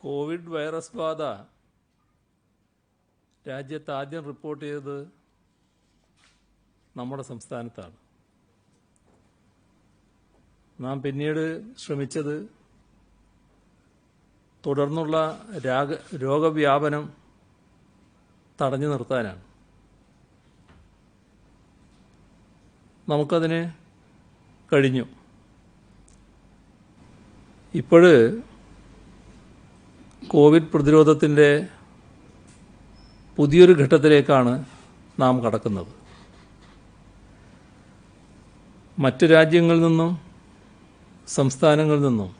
Covid virus ബാധ രാജ്യത്ത് ആദ്യം റിപ്പോർട്ട് ചെയ്തത് നമ്മുടെ സംസ്ഥാനത്താണ്. നാം പിന്നീട് ശ്രമിച്ചത് തുടർന്നുള്ള രോഗവ്യാപനം തടഞ്ഞു നിർത്താനാണ്. നമുക്കതിന് കഴിഞ്ഞു. ഇപ്പോൾ കോവിഡ് പ്രതിരോധത്തിൻ്റെ പുതിയൊരു ഘട്ടത്തിലേക്കാണ് നാം കടക്കുന്നത്. മറ്റ് രാജ്യങ്ങളിൽ നിന്നും സംസ്ഥാനങ്ങളിൽ നിന്നും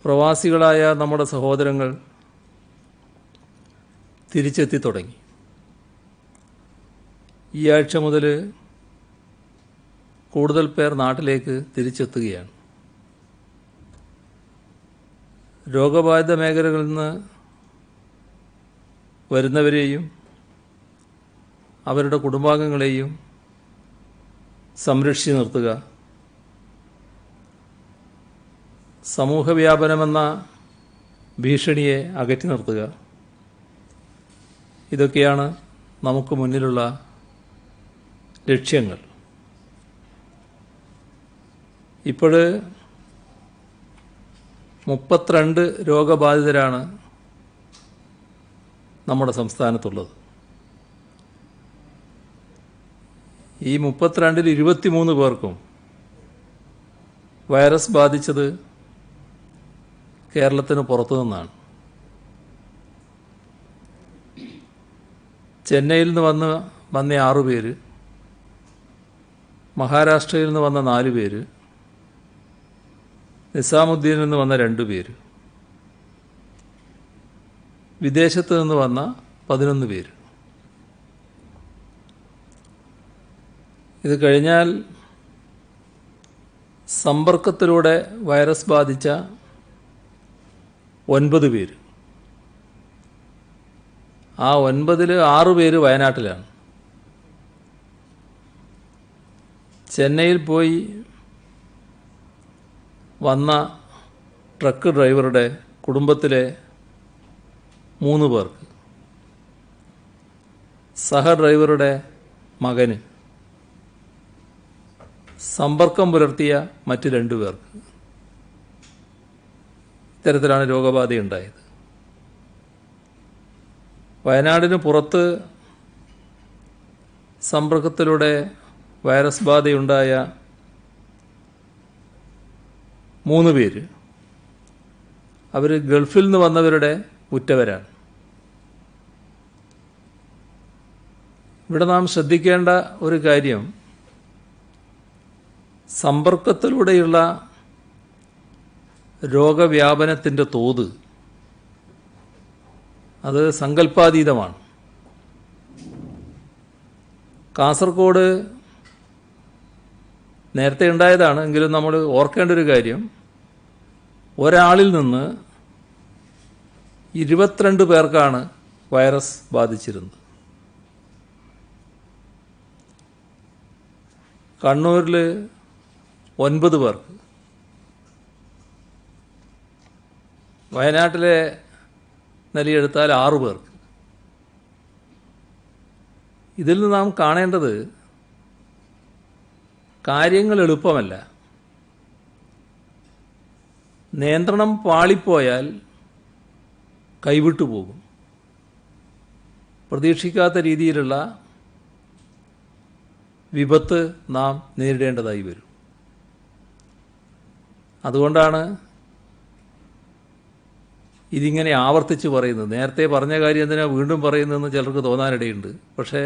പ്രവാസികളായ നമ്മുടെ സഹോദരങ്ങൾ തിരിച്ചെത്തി തുടങ്ങി. ഈ ആഴ്ച മുതൽ കൂടുതൽ പേർ നാട്ടിലേക്ക് തിരിച്ചെത്തുകയാണ്. രോഗബാധിത മേഖലകളിൽ നിന്ന് വരുന്നവരെയും അവരുടെ കുടുംബാംഗങ്ങളെയും സംരക്ഷിച്ചു നിർത്തുക, സമൂഹവ്യാപനമെന്ന ഭീഷണിയെ അകറ്റി നിർത്തുക, ഇതൊക്കെയാണ് നമുക്ക് മുന്നിലുള്ള ലക്ഷ്യങ്ങൾ. ഇപ്പോൾ 32 രോഗബാധിതരാണ് നമ്മുടെ സംസ്ഥാനത്തുള്ളത്. ഈ 32-ൽ 23 പേർക്കും വൈറസ് ബാധിച്ചത് കേരളത്തിന് പുറത്തു നിന്നാണ്. ചെന്നൈയിൽ നിന്ന് വന്ന 6 പേര്, മഹാരാഷ്ട്രയിൽ നിന്ന് വന്ന 4 പേര്, നിസാമുദ്ദീനിൽ നിന്ന് വന്ന 2 പേര്, വിദേശത്ത് നിന്ന് വന്ന 11 പേര്. ഇത് കഴിഞ്ഞാൽ സമ്പർക്കത്തിലൂടെ വൈറസ് ബാധിച്ച 9 പേര്. ആ 9-ൽ 6 പേര് വയനാട്ടിലാണ്. ചെന്നൈയിൽ പോയി വന്ന ട്രക്ക് ഡ്രൈവറുടെ കുടുംബത്തിലെ 3 പേർക്ക്, സഹ ഡ്രൈവറുടെ മകന്, സമ്പർക്കം പുലർത്തിയ മറ്റ് 2 പേർക്ക് ഇത്തരത്തിലാണ് രോഗബാധയുണ്ടായത്. വയനാടിന് പുറത്ത് സമ്പർക്കത്തിലൂടെ വൈറസ് ബാധയുണ്ടായ 3 പേര് അവർ ഗൾഫിൽ നിന്ന് വന്നവരുടെ ഉറ്റവരാണ്. ഇവിടെ നാം ശ്രദ്ധിക്കേണ്ട ഒരു കാര്യം, സമ്പർക്കത്തിലൂടെയുള്ള രോഗവ്യാപനത്തിൻ്റെ തോത് അത് സങ്കല്പാതീതമാണ്. കാസർഗോഡ് നേരത്തെ ഉണ്ടായതാണ് എങ്കിലും നമ്മൾ ഓർക്കേണ്ട ഒരു കാര്യം, ഒരാളിൽ നിന്ന് 22 പേർക്കാണ് വൈറസ് ബാധിച്ചിരുന്നത്. കണ്ണൂരിൽ 9 പേർക്ക്, വയനാട്ടിലെ നിലയെടുത്താൽ 6 പേർക്ക്. ഇതിൽ നിന്ന് നാം കാണേണ്ടത് കാര്യങ്ങൾ എളുപ്പമല്ല. നിയന്ത്രണം പാളിപ്പോയാൽ കൈവിട്ടു പോകും. പ്രതീക്ഷിക്കാത്ത രീതിയിലുള്ള വിപത്ത് നാം നേരിടേണ്ടതായി വരും. അതുകൊണ്ടാണ് ഇതിങ്ങനെ ആവർത്തിച്ച് പറയുന്നത്. നേരത്തെ പറഞ്ഞ കാര്യം എന്തിനാണ് വീണ്ടും പറയുന്നതെന്ന് ചിലർക്ക് തോന്നാനിടയുണ്ട്. പക്ഷേ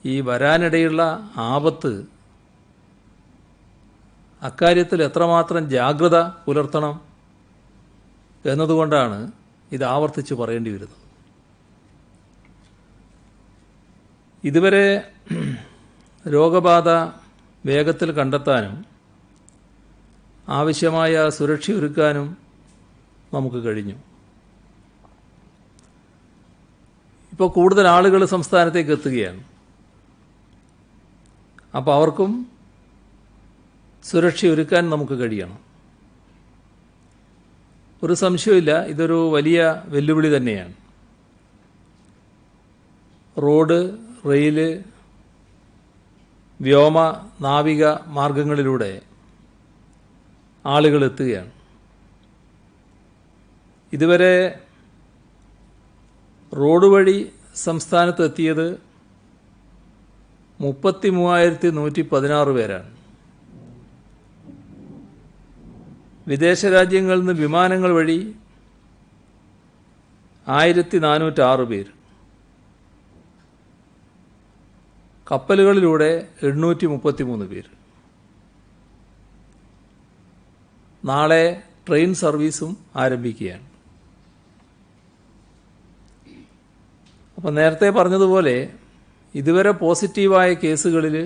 ഈ വരാനിടയുള്ള ആപത്ത്, അക്കാര്യത്തിൽ എത്രമാത്രം ജാഗ്രത പുലർത്തണം എന്നതുകൊണ്ടാണ് ഇത് ആവർത്തിച്ച് പറയേണ്ടി വരുന്നത്. ഇതുവരെ രോഗബാധ വേഗത്തിൽ കണ്ടെത്താനും ആവശ്യമായ സുരക്ഷയൊരുക്കാനും നമുക്ക് കഴിഞ്ഞു. ഇപ്പോൾ കൂടുതൽ ആളുകൾ സംസ്ഥാനത്തേക്ക് എത്തുകയാണ്. അപ്പോൾ അവർക്കും സുരക്ഷയൊരുക്കാൻ നമുക്ക് കഴിയണം. ഒരു സംശയമില്ല, ഇതൊരു വലിയ വെല്ലുവിളി തന്നെയാണ്. റോഡ്, റെയില്, വ്യോമ, നാവിക മാർഗങ്ങളിലൂടെ ആളുകൾ എത്തുകയാണ്. ഇതുവരെ റോഡ് വഴി സംസ്ഥാനത്ത് എത്തിയത് 33,116 പേരാണ്. വിദേശ രാജ്യങ്ങളിൽ നിന്ന് വിമാനങ്ങൾ വഴി 1,406 പേര്, കപ്പലുകളിലൂടെ 833 പേര്. നാളെ ട്രെയിൻ സർവീസും ആരംഭിക്കുകയാണ്. അപ്പം നേരത്തെ പറഞ്ഞതുപോലെ ഇതുവരെ പോസിറ്റീവായ കേസുകളിൽ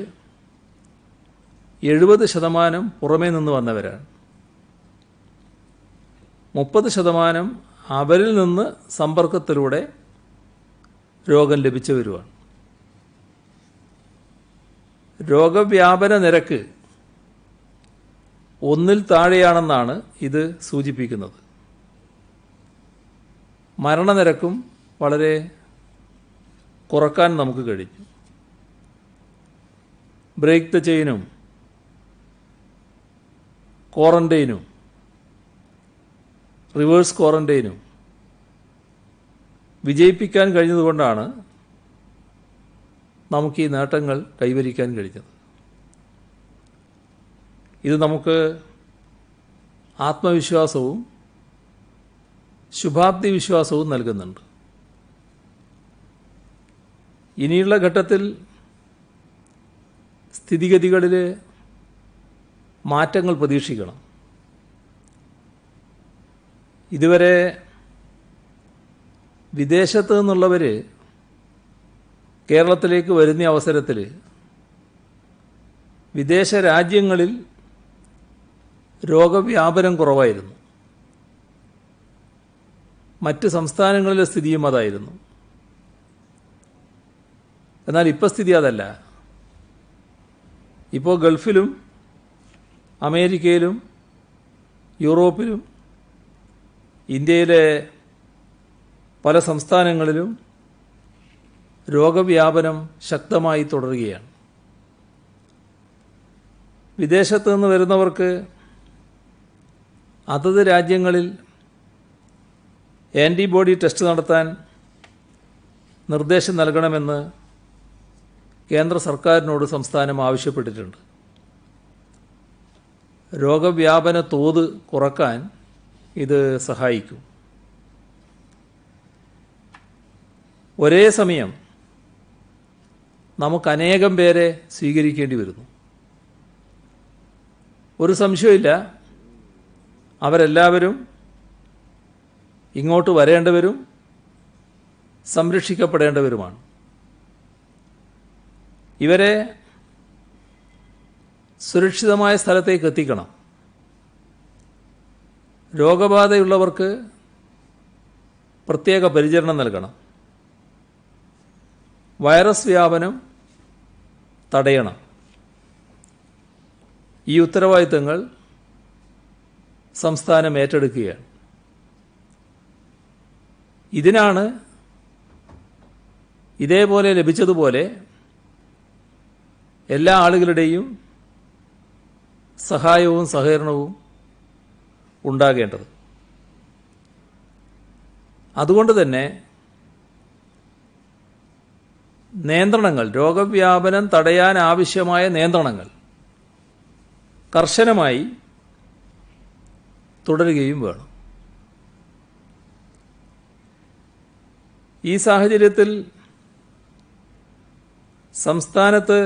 70% പുറമേ നിന്ന് വന്നവരാണ്. 30% അവരിൽ നിന്ന് സമ്പർക്കത്തിലൂടെ രോഗം ലഭിച്ചവരുമാണ്. രോഗവ്യാപന നിരക്ക് 1-ൽ താഴെയാണെന്നാണ് ഇത് സൂചിപ്പിക്കുന്നത്. മരണനിരക്കും വളരെ കുറക്കാൻ നമുക്ക് കഴിഞ്ഞു. ബ്രേക്ക് ദ ചെയിനും ക്വാറന്റൈനും റിവേഴ്സ് ക്വാറന്റൈനും വിജയിപ്പിക്കാൻ കഴിഞ്ഞതുകൊണ്ടാണ് നമുക്ക് ഈ നേട്ടങ്ങൾ കൈവരിക്കാൻ കഴിഞ്ഞത്. ഇത് നമുക്ക് ആത്മവിശ്വാസവും ശുഭാപ്തി വിശ്വാസവും നൽകുന്നുണ്ട്. ഇനിയുള്ള ഘട്ടത്തിൽ സ്ഥിതിഗതികളിൽ മാറ്റങ്ങൾ പ്രതീക്ഷിക്കണം. ഇതുവരെ വിദേശത്ത് നിന്നുള്ളവർ കേരളത്തിലേക്ക് വരുന്ന അവസരത്തിൽ വിദേശ രാജ്യങ്ങളിൽ രോഗവ്യാപനം കുറവായിരുന്നു. മറ്റ് സംസ്ഥാനങ്ങളിലെ സ്ഥിതിയും അതായിരുന്നു. എന്നാൽ ഇപ്പോൾ സ്ഥിതി അതല്ല. ഇപ്പോൾ ഗൾഫിലും അമേരിക്കയിലും യൂറോപ്പിലും ഇന്ത്യയിലെ പല സംസ്ഥാനങ്ങളിലും രോഗവ്യാപനം ശക്തമായി തുടരുകയാണ്. വിദേശത്ത് നിന്ന് വരുന്നവർക്ക് അതത് രാജ്യങ്ങളിൽ ആൻറ്റിബോഡി ടെസ്റ്റ് നടത്താൻ നിർദ്ദേശം നൽകണമെന്ന് കേന്ദ്ര സർക്കാരിനോട് സംസ്ഥാനം ആവശ്യപ്പെട്ടിട്ടുണ്ട്. രോഗവ്യാപന തോത് കുറക്കാൻ ഇത് സഹായിക്കും. ഒരേ സമയം നമുക്ക് അനേകം പേരെ സ്വീകരിക്കേണ്ടി വരുന്നു. ഒരു സംശയമില്ല, അവരെല്ലാവരും ഇങ്ങോട്ട് വരേണ്ടവരും സംരക്ഷിക്കപ്പെടേണ്ടവരുമാണ്. ഇവരെ സുരക്ഷിതമായ സ്ഥലത്തേക്ക് എത്തിക്കണം. രോഗബാധയുള്ളവർക്ക് പ്രത്യേക പരിചരണം നൽകണം. വൈറസ് വ്യാപനം തടയണം. ഈ ഉത്തരവാദിത്തങ്ങൾ സംസ്ഥാനം ഏറ്റെടുക്കുകയാണ്. ഇതിനാണ് ഇതേപോലെ ലഭിച്ചതുപോലെ എല്ലാ ആളുകളുടെയും സഹായവും സഹകരണവും ഉണ്ടാകേണ്ടത്. അതുകൊണ്ട് തന്നെ നിയന്ത്രണങ്ങൾ, രോഗവ്യാപനം തടയാൻ ആവശ്യമായ നിയന്ത്രണങ്ങൾ കർശനമായി തുടരുകയും വേണം. ഈ സാഹചര്യത്തിൽ സംസ്ഥാനത്ത്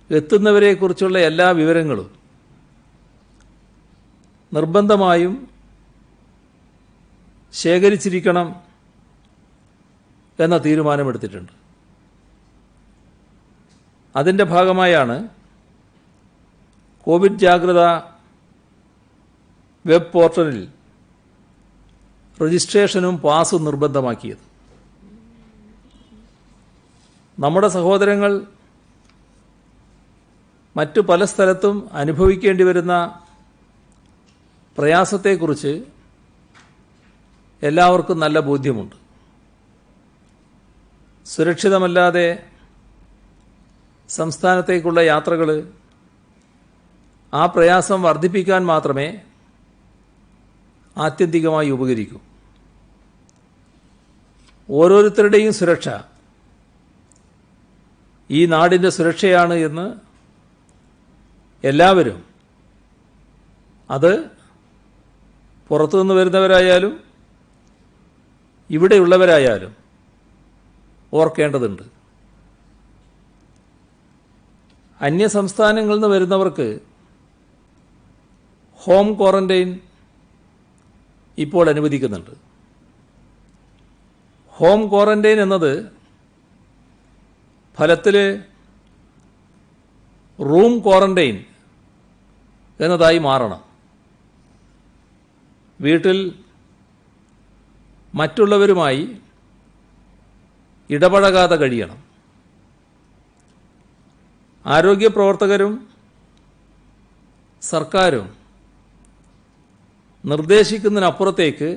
എത്തുന്നവരെക്കുറിച്ചുള്ള എല്ലാ വിവരങ്ങളും നിർബന്ധമായും ശേഖരിച്ചിരിക്കണം എന്ന തീരുമാനമെടുത്തിട്ടുണ്ട്. അതിൻ്റെ ഭാഗമായാണ് കോവിഡ് ജാഗ്രത വെബ് പോർട്ടലിൽ രജിസ്ട്രേഷനും പാസും നിർബന്ധമാക്കിയത്. നമ്മുടെ സഹോദരങ്ങൾ മറ്റു പല സ്ഥലത്തും അനുഭവിക്കേണ്ടി വരുന്ന പ്രയാസത്തെക്കുറിച്ച് എല്ലാവർക്കും നല്ല ബോധ്യമുണ്ട്. സുരക്ഷിതമല്ലാതെ സംസ്ഥാനത്തേക്കുള്ള യാത്രകൾ ആ പ്രയാസം വർദ്ധിപ്പിക്കാൻ മാത്രമേ ആത്യന്തികമായി ഉപകരിക്കൂ. ഓരോരുത്തരുടെയും സുരക്ഷ ഈ നാടിൻ്റെ സുരക്ഷയാണ് എന്ന് എല്ലാവരും, അത് പുറത്തുനിന്ന് വരുന്നവരായാലും ഇവിടെയുള്ളവരായാലും ഓർക്കേണ്ടതുണ്ട്. അന്യസംസ്ഥാനങ്ങളിൽ നിന്ന് വരുന്നവർക്ക് ഹോം ക്വാറന്റൈൻ ഇപ്പോൾ അനുവദിക്കുന്നുണ്ട്. ഹോം ക്വാറന്റൈൻ എന്നത് ഫലത്തിൽ റൂം ക്വാറന്റൈൻ എന്നതായി മാറണം. വീട്ടിൽ മറ്റുള്ളവരുമായി ഇടപഴകാതെ കഴിയണം. ആരോഗ്യ പ്രവർത്തകരും സർക്കാരും നിർദ്ദേശിക്കുന്നതിനപ്പുറത്തേക്ക്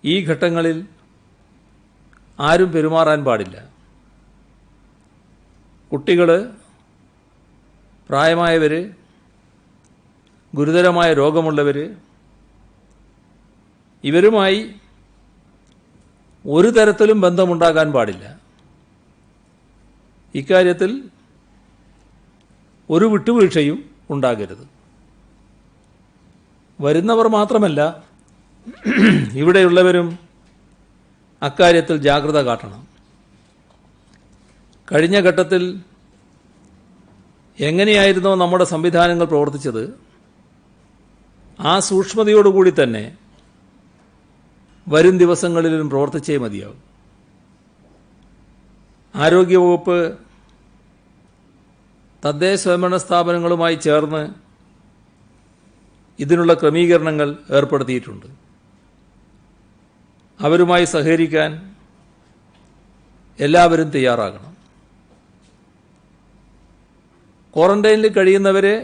ഈ ഘട്ടങ്ങളിൽ ആരും പെരുമാറാൻ പാടില്ല. കുട്ടികൾ, പ്രായമായവർ, ഗുരുതരമായ രോഗമുള്ളവർ, ഇവരുമായി ഒരു തരത്തിലും ബന്ധമുണ്ടാകാൻ പാടില്ല. ഇക്കാര്യത്തിൽ ഒരു വിട്ടുവീഴ്ചയും ഉണ്ടാകരുത്. വരുന്നവർ മാത്രമല്ല, ഇവിടെയുള്ളവരും അക്കാര്യത്തിൽ ജാഗ്രത കാട്ടണം. കഴിഞ്ഞ ഘട്ടത്തിൽ എങ്ങനെയായിരുന്നോ നമ്മുടെ സംവിധാനങ്ങൾ പ്രവർത്തിച്ചത്, ആ സൂക്ഷ്മതയോടുകൂടി തന്നെ വരും ദിവസങ്ങളിലും പ്രവർത്തിച്ചേ മതിയാവും. ആരോഗ്യവകുപ്പ് തദ്ദേശ സ്വയംഭരണ സ്ഥാപനങ്ങളുമായി ചേർന്ന് ഇതിനുള്ള ക്രമീകരണങ്ങൾ ഏർപ്പെടുത്തിയിട്ടുണ്ട്. അവരുമായി സഹകരിക്കാൻ എല്ലാവരും തയ്യാറാകണം. ക്വാറന്റൈനിൽ കഴിയുന്നവരെ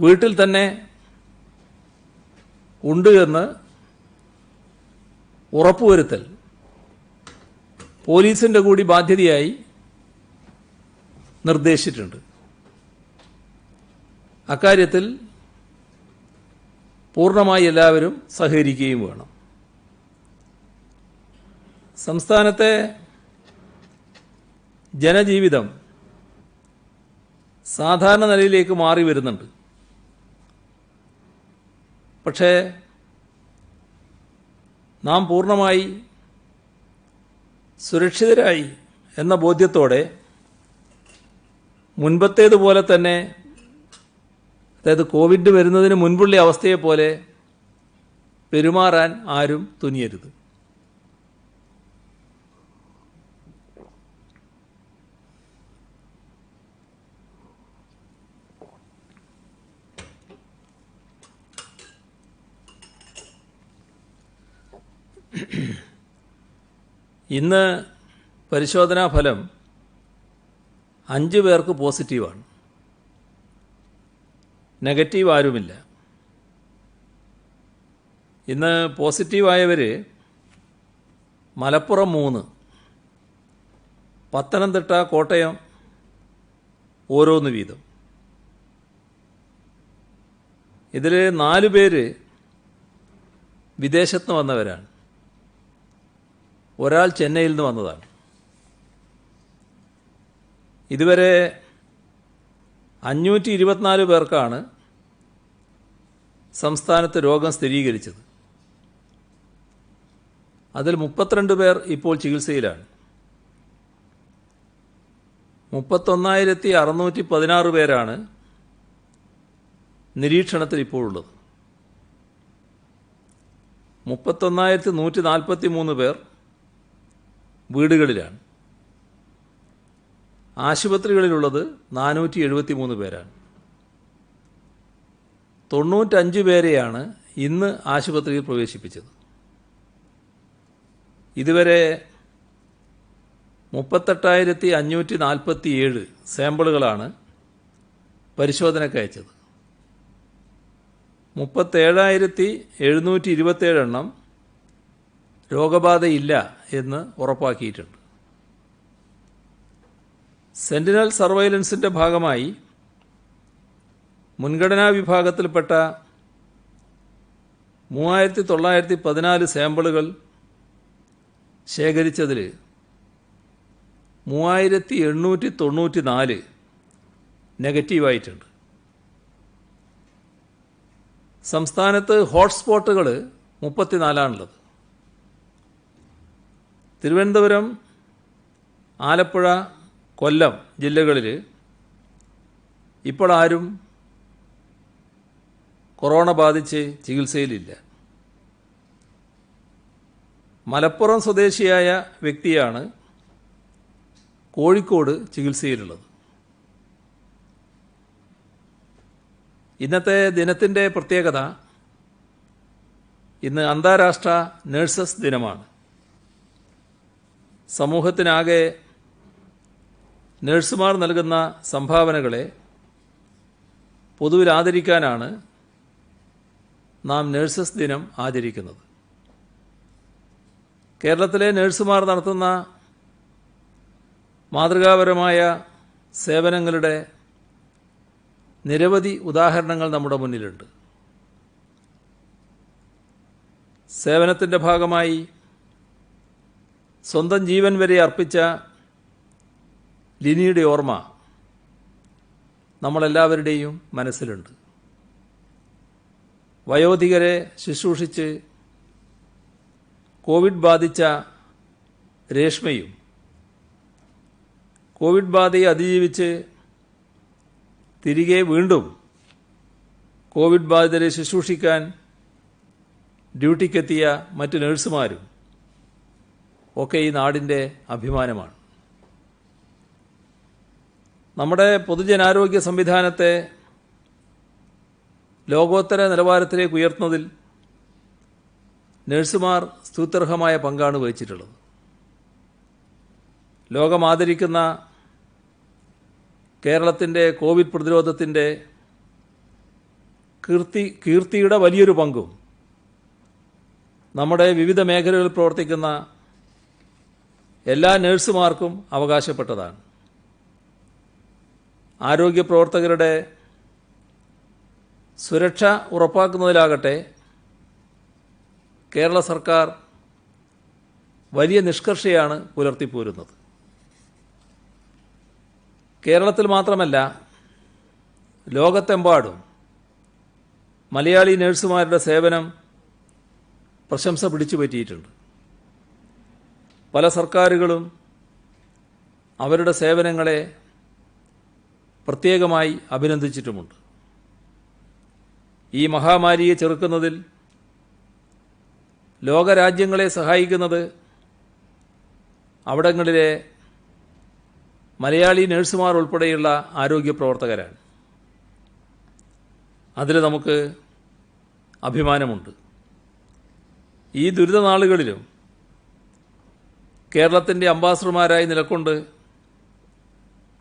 വീട്ടിൽ തന്നെ ഉണ്ട് എന്ന് ഉറപ്പുവരുത്തൽ പോലീസിൻ്റെ കൂടി ബാധ്യതയായി നിർദ്ദേശിച്ചിട്ടുണ്ട്. അക്കാര്യത്തിൽ പൂർണ്ണമായി എല്ലാവരും സഹകരിക്കുകയും വേണം. സംസ്ഥാനത്തെ ജനജീവിതം സാധാരണ നിലയിലേക്ക് മാറി വരുന്നുണ്ട്. പക്ഷേ നാം പൂർണ്ണമായി സുരക്ഷിതരായി എന്ന ബോധ്യത്തോടെ മുൻപത്തേതുപോലെ തന്നെ, അതായത് കോവിഡ് വരുന്നതിന് മുൻപുള്ള അവസ്ഥയെപ്പോലെ പെരുമാറാൻ ആരും തുനിയരുത്. ഇന്ന് പരിശോധനാ ഫലം 5 പേർക്ക് പോസിറ്റീവാണ്. നെഗറ്റീവ് ആരുമില്ല. ഇന്ന് പോസിറ്റീവായവർ മലപ്പുറം 3, പത്തനംതിട്ട, കോട്ടയം ഓരോന്ന് വീതം. ഇതിൽ 4 പേര് വിദേശത്ത് നിന്ന് വന്നവരാണ്. ഒരാൾ ചെന്നൈയിൽ നിന്ന് വന്നതാണ്. ഇതുവരെ 524 പേർക്കാണ് സംസ്ഥാനത്ത് രോഗം സ്ഥിരീകരിച്ചത്. അതിൽ 32 പേർ ഇപ്പോൾ ചികിത്സയിലാണ്. 31,616 പേരാണ് നിരീക്ഷണത്തിൽ ഇപ്പോഴുള്ളത്. 31,143 പേർ വീടുകളിലാണ്. ആശുപത്രികളിലുള്ളത് 473 പേരാണ്. 95 പേരെയാണ് ഇന്ന് ആശുപത്രിയിൽ പ്രവേശിപ്പിച്ചത്. ഇതുവരെ 38,547 സാമ്പിളുകളാണ് പരിശോധനയ്ക്ക് അയച്ചത്. 37,727 എണ്ണം രോഗബാധയില്ല എന്ന് ഉറപ്പാക്കിയിട്ടുണ്ട്. സെന്റിനൽ സർവൈലൻസിൻ്റെ ഭാഗമായി മുൻഗണനാ വിഭാഗത്തിൽപ്പെട്ട 3,914 സാമ്പിളുകൾ ശേഖരിച്ചതിൽ 3,894 നെഗറ്റീവായിട്ടുണ്ട്. സംസ്ഥാനത്ത് ഹോട്ട്സ്പോട്ടുകൾ 34 തിരുവനന്തപുരം, ആലപ്പുഴ, കൊല്ലം ജില്ലകളിൽ ഇപ്പോൾ ആരും കൊറോണ ബാധിച്ച് ചികിത്സയിലില്ല. മലപ്പുറം സ്വദേശിയായ വ്യക്തിയാണ് കോഴിക്കോട് ചികിത്സയിലുള്ളത്. ഇന്നത്തെ ദിനത്തിൻ്റെ പ്രത്യേകത, ഇന്ന് അന്താരാഷ്ട്ര നഴ്സസ് ദിനമാണ്. സമൂഹത്തിനാകെ നഴ്സുമാർ നൽകുന്ന സംഭാവനകളെ പൊതുവിൽ ആദരിക്കാനാണ് നാം നഴ്സസ് ദിനം ആചരിക്കുന്നത്. കേരളത്തിലെ നഴ്സുമാർ നടത്തുന്ന മാതൃകാപരമായ സേവനങ്ങളുടെ നിരവധി ഉദാഹരണങ്ങൾ നമ്മുടെ മുന്നിലുണ്ട്. സേവനത്തിൻ്റെ ഭാഗമായി സ്വന്തം ജീവൻ വരെ അർപ്പിച്ച ലിനിയുടെ ഓർമ്മ നമ്മളെല്ലാവരുടെയും മനസ്സിലുണ്ട്. വയോധികരെ ശുശ്രൂഷിച്ച് കോവിഡ് ബാധിച്ച രേഷ്മയും കോവിഡ് ബാധയെ അതിജീവിച്ച് തിരികെ വീണ്ടും കോവിഡ് ബാധിതരെ ശുശ്രൂഷിക്കാൻ ഡ്യൂട്ടിക്കെത്തിയ മറ്റ് നഴ്സുമാരും ഒക്കെ ഈ നാടിൻ്റെ അഭിമാനമാണ്. നമ്മുടെ പൊതുജനാരോഗ്യ സംവിധാനത്തെ ലോകോത്തര നിലവാരത്തിലേക്ക് ഉയർത്തുന്നതിൽ നഴ്സുമാർ സ്തുത്യർഹമായ പങ്കാണ് വഹിച്ചിട്ടുള്ളത്. ലോകം ആദരിക്കുന്ന കേരളത്തിൻ്റെ കോവിഡ് പ്രതിരോധത്തിൻ്റെ കീർത്തിയുടെ വലിയൊരു പങ്കും നമ്മുടെ വിവിധ മേഖലകളിൽ പ്രവർത്തിക്കുന്ന എല്ലാ നഴ്സുമാർക്കും അവകാശപ്പെട്ടതാണ്. ആരോഗ്യ പ്രവർത്തകരുടെ സുരക്ഷ ഉറപ്പാക്കുന്നതിലാകട്ടെ കേരള സർക്കാർ വലിയ നിഷ്കർഷയാണ് പുലർത്തിപ്പോരുന്നത്. കേരളത്തിൽ മാത്രമല്ല, ലോകത്തെമ്പാടും മലയാളി നഴ്സുമാരുടെ സേവനം പ്രശംസ പിടിച്ചുപറ്റിയിട്ടുണ്ട്. പല സർക്കാരുകളും അവരുടെ സേവനങ്ങളെ പ്രത്യേകമായി അഭിനന്ദിച്ചിട്ടുമുണ്ട്. ഈ മഹാമാരിയെ ചെറുക്കുന്നതിൽ ലോകരാജ്യങ്ങളെ സഹായിക്കുന്നത് അവിടങ്ങളിലെ മലയാളി നഴ്സുമാർ ഉൾപ്പെടെയുള്ള ആരോഗ്യ പ്രവർത്തകരാണ്. അതിൽ നമുക്ക് അഭിമാനമുണ്ട്. ഈ ദുരിതനാളുകളിലും കേരളത്തിൻ്റെ അംബാസഡർമാരായി നിലകൊണ്ട്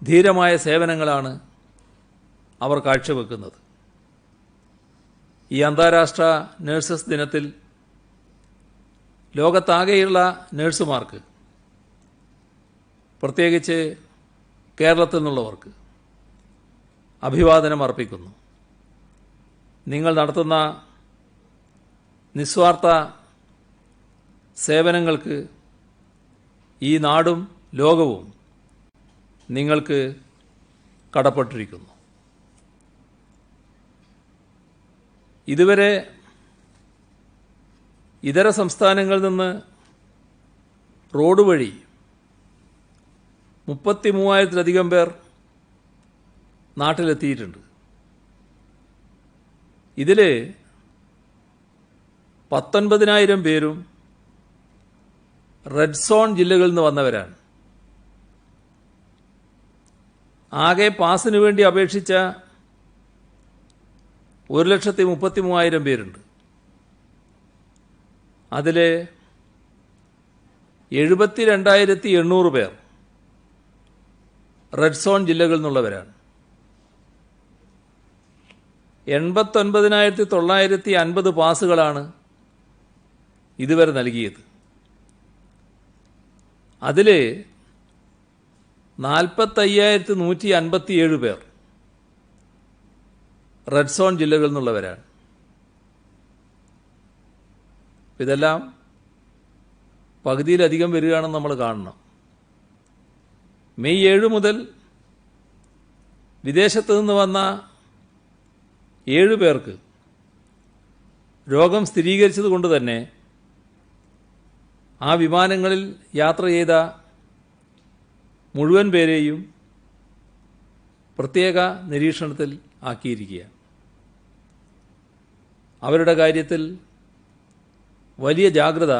ധീരമായ സേവനങ്ങളാണ് അവർ കാഴ്ചവെക്കുന്നത്. ഈ അന്താരാഷ്ട്ര നഴ്സസ് ദിനത്തിൽ ലോകത്താകെയുള്ള നഴ്സുമാർക്ക്, പ്രത്യേകിച്ച് കേരളത്തിൽ നിന്നുള്ളവർക്ക് അഭിവാദനം അർപ്പിക്കുന്നു. നിങ്ങൾ നടത്തുന്ന നിസ്വാർത്ഥ സേവനങ്ങൾക്ക് ഈ നാടും ലോകവും നിങ്ങൾക്ക് കടപ്പെട്ടിരിക്കുന്നു. ഇതുവരെ ഇതര സംസ്ഥാനങ്ങളിൽ നിന്ന് റോഡ് വഴി 33,000-ലധികം പേർ നാട്ടിലെത്തിയിട്ടുണ്ട്. ഇതിൽ 19,000 പേരും റെഡ് സോൺ ജില്ലകളിൽ നിന്ന് വന്നവരാണ്. ആകെ പാസിനു വേണ്ടി അപേക്ഷിച്ച 1,33,000 പേരുണ്ട്. അതിൽ 72,800 പേർ റെഡ് സോൺ ജില്ലകളിൽ നിന്നുള്ളവരാണ്. 89,950 പാസുകളാണ് ഇതുവരെ നൽകിയത്. അതിൽ 45,157 പേർ റെഡ് സോൺ ജില്ലകളിൽ നിന്നുള്ളവരാണ്. ഇതെല്ലാം പകുതിയിലധികം വരികയാണെന്ന് നമ്മൾ കാണണം. മെയ് 7 മുതൽ വിദേശത്ത് നിന്ന് വന്ന 7 പേർക്ക് രോഗം സ്ഥിരീകരിച്ചത് കൊണ്ട് തന്നെ ആ വിമാനങ്ങളിൽ യാത്ര ചെയ്ത മുഴുവൻ പേരെയും പ്രത്യേക നിരീക്ഷണത്തിൽ ആക്കിയിരിക്കുകയാണ്. അവരുടെ കാര്യത്തിൽ വലിയ ജാഗ്രത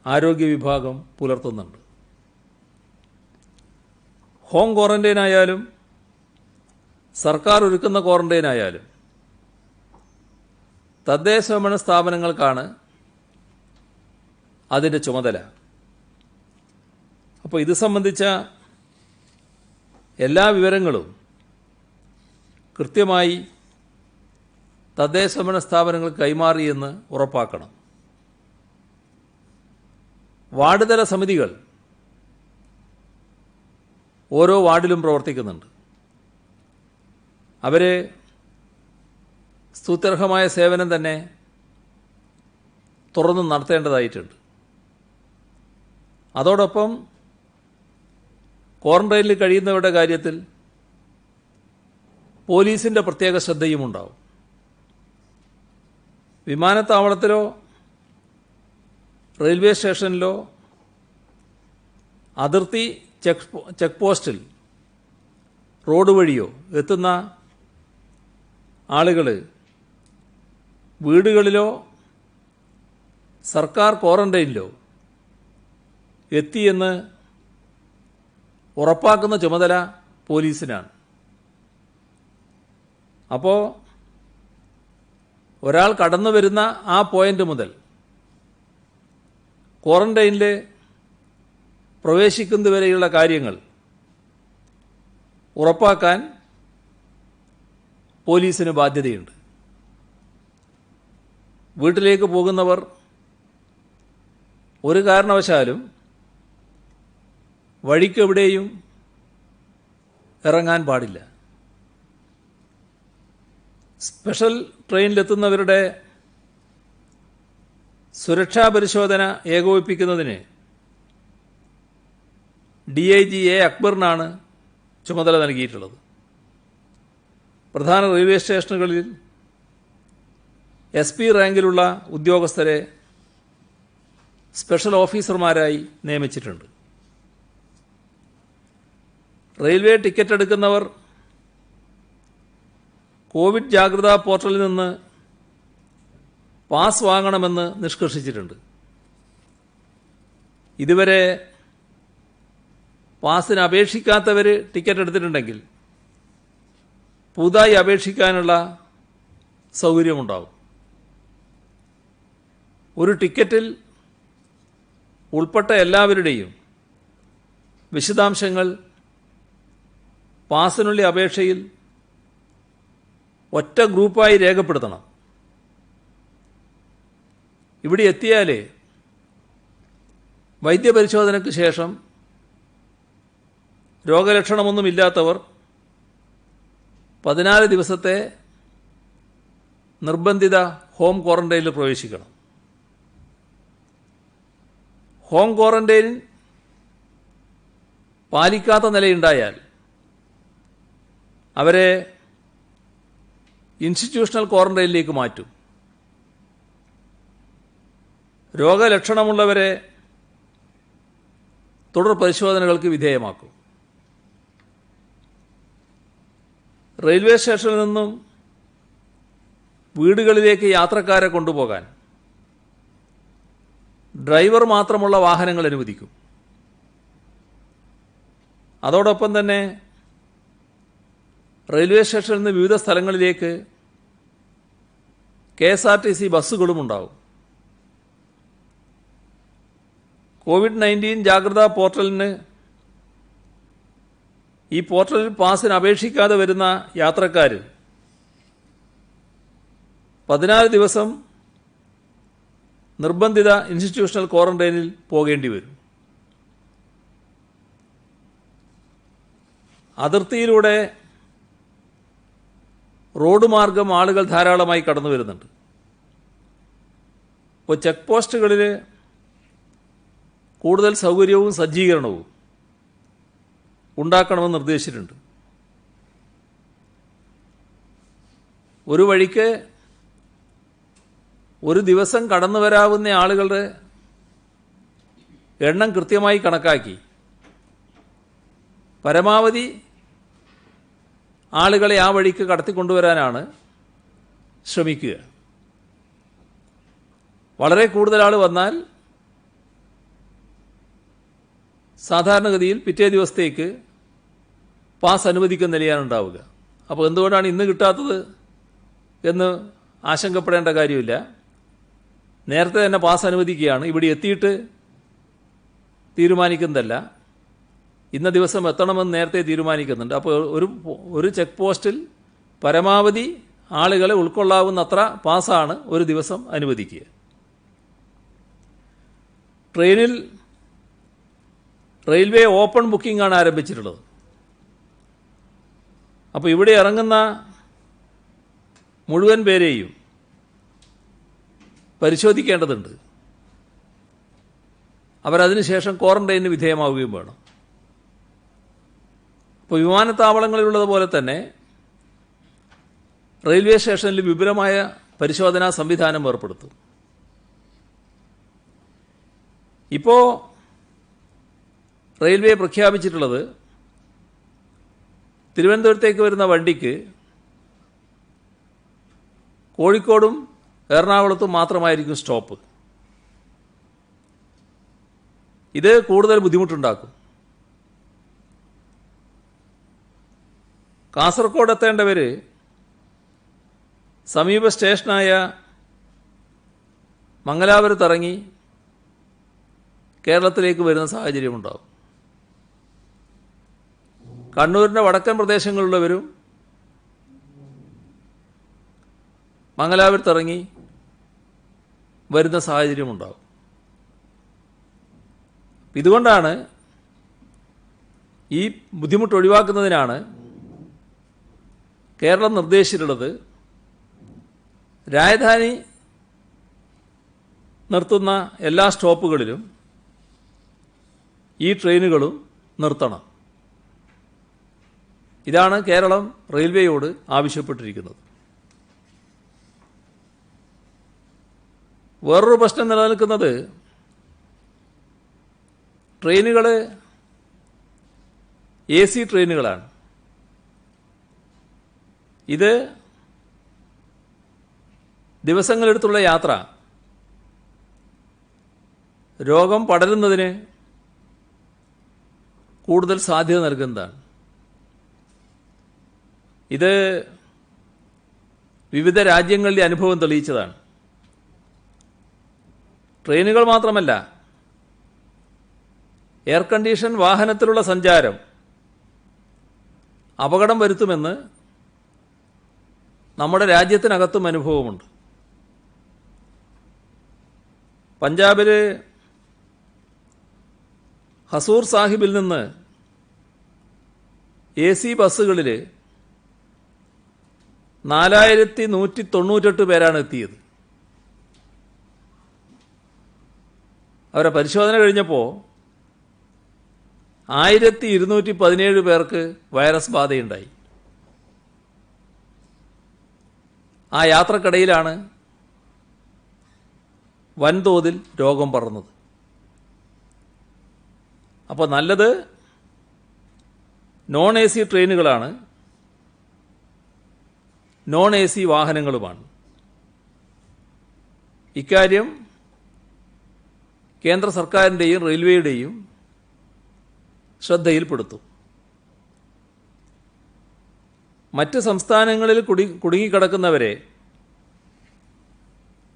ആരോഗ്യ വിഭാഗം പുലർത്തുന്നുണ്ട്. ഹോം ക്വാറന്റൈൻ ആയാലും സർക്കാർ ഒരുക്കുന്ന ക്വാറന്റൈൻ ആയാലും തദ്ദേശഭരണ സ്ഥാപനങ്ങൾക്കാണ് അതിൻ്റെ ചുമതല. അപ്പോൾ ഇത് സംബന്ധിച്ച എല്ലാ വിവരങ്ങളും കൃത്യമായി തദ്ദേശഭരണ സ്ഥാപനങ്ങൾക്ക് കൈമാറിയെന്ന് ഉറപ്പാക്കണം. വാർഡ് തല സമിതികൾ ഓരോ വാർഡിലും പ്രവർത്തിക്കുന്നുണ്ട്. അവർ സ്തുത്യർഹമായ സേവനം തന്നെ തുറന്ന് നടത്തേണ്ടതായിട്ടുണ്ട്. അതോടൊപ്പം ക്വാറന്റൈനിൽ കഴിയുന്നവരുടെ കാര്യത്തിൽ പോലീസിൻ്റെ പ്രത്യേക ശ്രദ്ധയും ഉണ്ടാവും. വിമാനത്താവളത്തിലോ റെയിൽവേ സ്റ്റേഷനിലോ അതിർത്തി ചെക്ക് പോസ്റ്റിൽ റോഡ് വഴിയോ എത്തുന്ന ആളുകൾ വീടുകളിലോ സർക്കാർ ക്വാറന്റൈനിലോ എത്തിയെന്ന് ഉറപ്പാക്കുന്ന ചുമതല പോലീസിനാണ്. അപ്പോൾ ഒരാൾ കടന്നു വരുന്ന ആ പോയിന്റ് മുതൽ ക്വാറന്റൈനിൽ പ്രവേശിക്കുന്നതുവരെയുള്ള കാര്യങ്ങൾ ഉറപ്പാക്കാൻ പോലീസിന് ബാധ്യതയുണ്ട്. വീട്ടിലേക്ക് പോകുന്നവർ ഒരു കാരണവശാലും വഴിക്കെവിടെയും ഇറങ്ങാൻ പാടില്ല. സ്പെഷ്യൽ ട്രെയിനിലെത്തുന്നവരുടെ സുരക്ഷാ പരിശോധന ഏകോപിപ്പിക്കുന്നതിന് DIG A അക്ബറിനാണ് ചുമതല നൽകിയിട്ടുള്ളത്. പ്രധാന റെയിൽവേ സ്റ്റേഷനുകളിൽ SP റാങ്കിലുള്ള ഉദ്യോഗസ്ഥരെ സ്പെഷ്യൽ ഓഫീസർമാരായി നിയമിച്ചിട്ടുണ്ട്. റെയിൽവേ ടിക്കറ്റ് എടുക്കുന്നവർ കോവിഡ് ജാഗ്രതാ പോർട്ടലിൽ നിന്ന് പാസ് വാങ്ങണമെന്ന് നിഷ്കർഷിച്ചിട്ടുണ്ട്. ഇതുവരെ പാസിന് അപേക്ഷിക്കാത്തവർ ടിക്കറ്റ് എടുത്തിട്ടുണ്ടെങ്കിൽ പുതുതായി അപേക്ഷിക്കാനുള്ള സൗകര്യമുണ്ടാവും. ഒരു ടിക്കറ്റിൽ ഉൾപ്പെട്ട എല്ലാവരുടെയും വിശദാംശങ്ങൾ പാസിനുള്ള അപേക്ഷയിൽ ഒറ്റ ഗ്രൂപ്പായി രേഖപ്പെടുത്തണം. ഇവിടെ എത്തിയാൽ വൈദ്യപരിശോധനയ്ക്ക് ശേഷം രോഗലക്ഷണമൊന്നുമില്ലാത്തവർ 14 ദിവസത്തെ നിർബന്ധിത ഹോം ക്വാറന്റൈനിൽ പ്രവേശിക്കണം. ഹോം ക്വാറന്റൈൻ പാലിക്കാത്ത നിലയുണ്ടായാൽ അവരെ ഇൻസ്റ്റിറ്റ്യൂഷണൽ ക്വാറന്റൈനിലേക്ക് മാറ്റും. രോഗലക്ഷണമുള്ളവരെ തുടർ പരിശോധനകൾക്ക് വിധേയമാക്കും. റെയിൽവേ സ്റ്റേഷനിൽ നിന്നും വീടുകളിലേക്ക് യാത്രക്കാരെ കൊണ്ടുപോകാൻ ഡ്രൈവർ മാത്രമുള്ള വാഹനങ്ങൾ അനുവദിക്കും. അതോടൊപ്പം തന്നെ റെയിൽവേ സ്റ്റേഷനിൽ നിന്ന് വിവിധ സ്ഥലങ്ങളിലേക്ക് KSRTC ബസ്സുകളും ഉണ്ടാവും. COVID-19 ജാഗ്രതാ പോർട്ടലിന് ഈ പോർട്ടലിൽ പാസിന് അപേക്ഷിക്കാതെ വരുന്ന യാത്രക്കാർ 14 ദിവസം നിർബന്ധിത ഇൻസ്റ്റിറ്റ്യൂഷണൽ ക്വാറന്റൈനിൽ പോകേണ്ടി വരും. അതിർത്തിയിലൂടെ റോഡ് മാർഗം ആളുകൾ ധാരാളമായി കടന്നു വരുന്നുണ്ട്. ഇപ്പോൾ ചെക്ക് പോസ്റ്റുകളിൽ കൂടുതൽ സൗകര്യവും സജ്ജീകരണവും ഉണ്ടാക്കണമെന്ന് നിർദ്ദേശിച്ചിട്ടുണ്ട്. ഒരു വഴിക്ക് ഒരു ദിവസം കടന്നു വരാവുന്ന ആളുകളുടെ എണ്ണം കൃത്യമായി കണക്കാക്കി പരമാവധി ആളുകളെ ആ വഴിക്ക് കടത്തിക്കൊണ്ടുവരാനാണ് ശ്രമിക്കുക. വളരെ കൂടുതൽ ആൾ വന്നാൽ സാധാരണഗതിയിൽ പിറ്റേ ദിവസത്തേക്ക് പാസ് അനുവദിക്കുന്ന നിലയാണ് ഉണ്ടാവുക. അപ്പോൾ എന്തുകൊണ്ടാണ് ഇന്ന് കിട്ടാത്തത് എന്ന് ആശങ്കപ്പെടേണ്ട കാര്യമില്ല. നേരത്തെ തന്നെ പാസ് അനുവദിക്കുകയാണ്. ഇവിടെ എത്തിയിട്ട് തീരുമാനിക്കുന്നതല്ല. ഇന്ന ദിവസം എത്തണമെന്ന് നേരത്തെ തീരുമാനിക്കുന്നുണ്ട്. അപ്പോൾ ഒരു ചെക്ക് പോസ്റ്റിൽ പരമാവധി ആളുകളെ ഉൾക്കൊള്ളാവുന്നത്ര പാസ്സാണ് ഒരു ദിവസം അനുവദിക്കുക. ട്രെയിനിൽ റെയിൽവേ ഓപ്പൺ ബുക്കിംഗ് ആണ് ആരംഭിച്ചിട്ടുള്ളത്. അപ്പോൾ ഇവിടെ ഇറങ്ങുന്ന മുഴുവൻ പേരെയും പരിശോധിക്കേണ്ടതുണ്ട്. അവരതിനുശേഷം ക്വാറന്റൈനിന് വിധേയമാവുകയും വേണം. ഇപ്പോൾ വിമാനത്താവളങ്ങളിലുള്ളതുപോലെ തന്നെ റെയിൽവേ സ്റ്റേഷനിൽ വിപുലമായ പരിശോധനാ സംവിധാനം ഏർപ്പെടുത്തും. ഇപ്പോൾ റെയിൽവേ പ്രഖ്യാപിച്ചിട്ടുള്ളത് തിരുവനന്തപുരത്തേക്ക് വരുന്ന വണ്ടിക്ക് കോഴിക്കോടും എറണാകുളത്തും മാത്രമായിരിക്കും സ്റ്റോപ്പ്. ഇത് കൂടുതൽ ബുദ്ധിമുട്ടുണ്ടാക്കും. കാസർഗോഡ് എത്തേണ്ടവർ സമീപ സ്റ്റേഷനായ മംഗലാപുരത്തിറങ്ങി കേരളത്തിലേക്ക് വരുന്ന സാഹചര്യമുണ്ടാകും. കണ്ണൂരിൻ്റെ വടക്കൻ പ്രദേശങ്ങളിലുള്ളവരും മംഗലാപുരത്തിറങ്ങി വരുന്ന സാഹചര്യമുണ്ടാകും. ഇതുകൊണ്ടാണ് ഈ ബുദ്ധിമുട്ട് ഒഴിവാക്കുന്നതിനാണ് കേരളം നിർദ്ദേശിച്ചിട്ടുള്ളത് രാജധാനി നിർത്തുന്ന എല്ലാ സ്റ്റോപ്പുകളിലും ഈ ട്രെയിനുകളും നിർത്തണം. ഇതാണ് കേരളം റെയിൽവേയോട് ആവശ്യപ്പെട്ടിരിക്കുന്നത്. വേറൊരു പ്രശ്നം നിലനിൽക്കുന്നത് ട്രെയിനുകൾ AC ട്രെയിനുകളാണ്. ഇത് ദിവസങ്ങളെടുത്തുള്ള യാത്ര രോഗം പടരുന്നതിന് കൂടുതൽ സാധ്യത നൽകുന്നതാണ്. ഇത് വിവിധ രാജ്യങ്ങളിലെ അനുഭവം തെളിയിച്ചതാണ്. ട്രെയിനുകൾ മാത്രമല്ല, എയർ കണ്ടീഷൻ വാഹനത്തിലുള്ള സഞ്ചാരം അപകടം വരുത്തുമെന്ന് നമ്മുടെ രാജ്യത്തിനകത്തും അനുഭവമുണ്ട്. പഞ്ചാബിൽ ഹസൂർ സാഹിബിൽ നിന്ന് AC ബസ്സുകളിൽ 4198 പേരാണ് എത്തിയത്. അവരെ പരിശോധന കഴിഞ്ഞപ്പോൾ 1217 പേർക്ക് വൈറസ് ബാധയുണ്ടായി. ആ യാത്രക്കിടയിലാണ് വൻതോതിൽ രോഗം പടർന്നത്. അപ്പോൾ നല്ലത് നോൺ AC ട്രെയിനുകളാണ്, നോൺ AC വാഹനങ്ങളുമാണ്. ഇക്കാര്യം കേന്ദ്ര സർക്കാരിൻ്റെയും റെയിൽവേയുടെയും ശ്രദ്ധയിൽപ്പെടുത്തും. മറ്റ് സംസ്ഥാനങ്ങളിൽ കുടുങ്ങിക്കിടക്കുന്നവരെ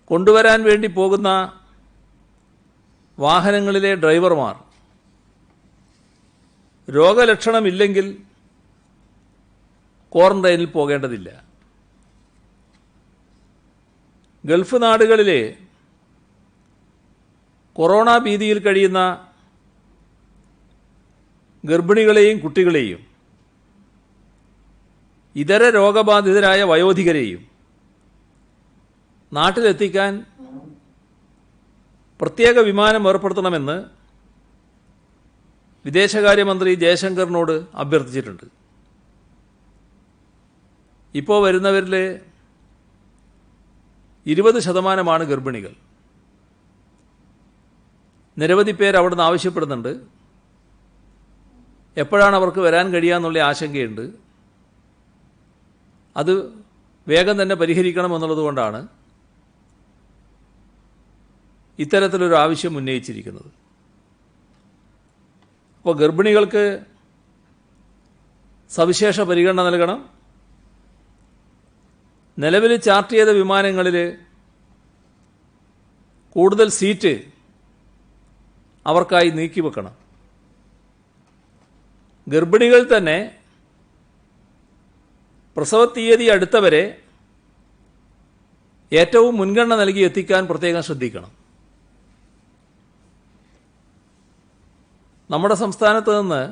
കൊണ്ടുവരാൻ വേണ്ടി പോകുന്ന വാഹനങ്ങളിലെ ഡ്രൈവർമാർ രോഗലക്ഷണമില്ലെങ്കിൽ ക്വാറന്റൈനിൽ പോകേണ്ടതില്ല. ഗൾഫ് നാടുകളിലെ കൊറോണ ഭീതിയിൽ കഴിയുന്ന ഗർഭിണികളെയും കുട്ടികളെയും ഇതര രോഗബാധിതരായ വയോധികരെയും നാട്ടിലെത്തിക്കാൻ പ്രത്യേക വിമാനം ഏർപ്പെടുത്തണമെന്ന് വിദേശകാര്യമന്ത്രി ജയശങ്കറിനോട് അഭ്യർത്ഥിച്ചിട്ടുണ്ട്. ഇപ്പോൾ വരുന്നവരിൽ 20% ഗർഭിണികൾ. നിരവധി പേർ അവിടെ നിന്ന് ആവശ്യപ്പെടുന്നുണ്ട്. എപ്പോഴാണ് അവർക്ക് വരാൻ കഴിയുക എന്നുള്ള ആശങ്കയുണ്ട്. അത് വേഗം തന്നെ പരിഹരിക്കണമെന്നുള്ളതുകൊണ്ടാണ് ഇത്തരത്തിലൊരു ആവശ്യം ഉന്നയിച്ചിരിക്കുന്നത്. അപ്പോൾ ഗർഭിണികൾക്ക് സവിശേഷ പരിഗണന നൽകണം. നിലവിൽ ചാർട്ട് ചെയ്ത വിമാനങ്ങളിൽ കൂടുതൽ സീറ്റ് അവർക്കായി നീക്കിവെക്കണം. ഗർഭിണികൾ തന്നെ പ്രസവ തീയതി അടുത്തവരെ ഏറ്റവും മുൻഗണന നൽകി എത്തിക്കാൻ പ്രത്യേകം ശ്രദ്ധിക്കണം. നമ്മുടെ സംസ്ഥാനത്ത് നിന്ന്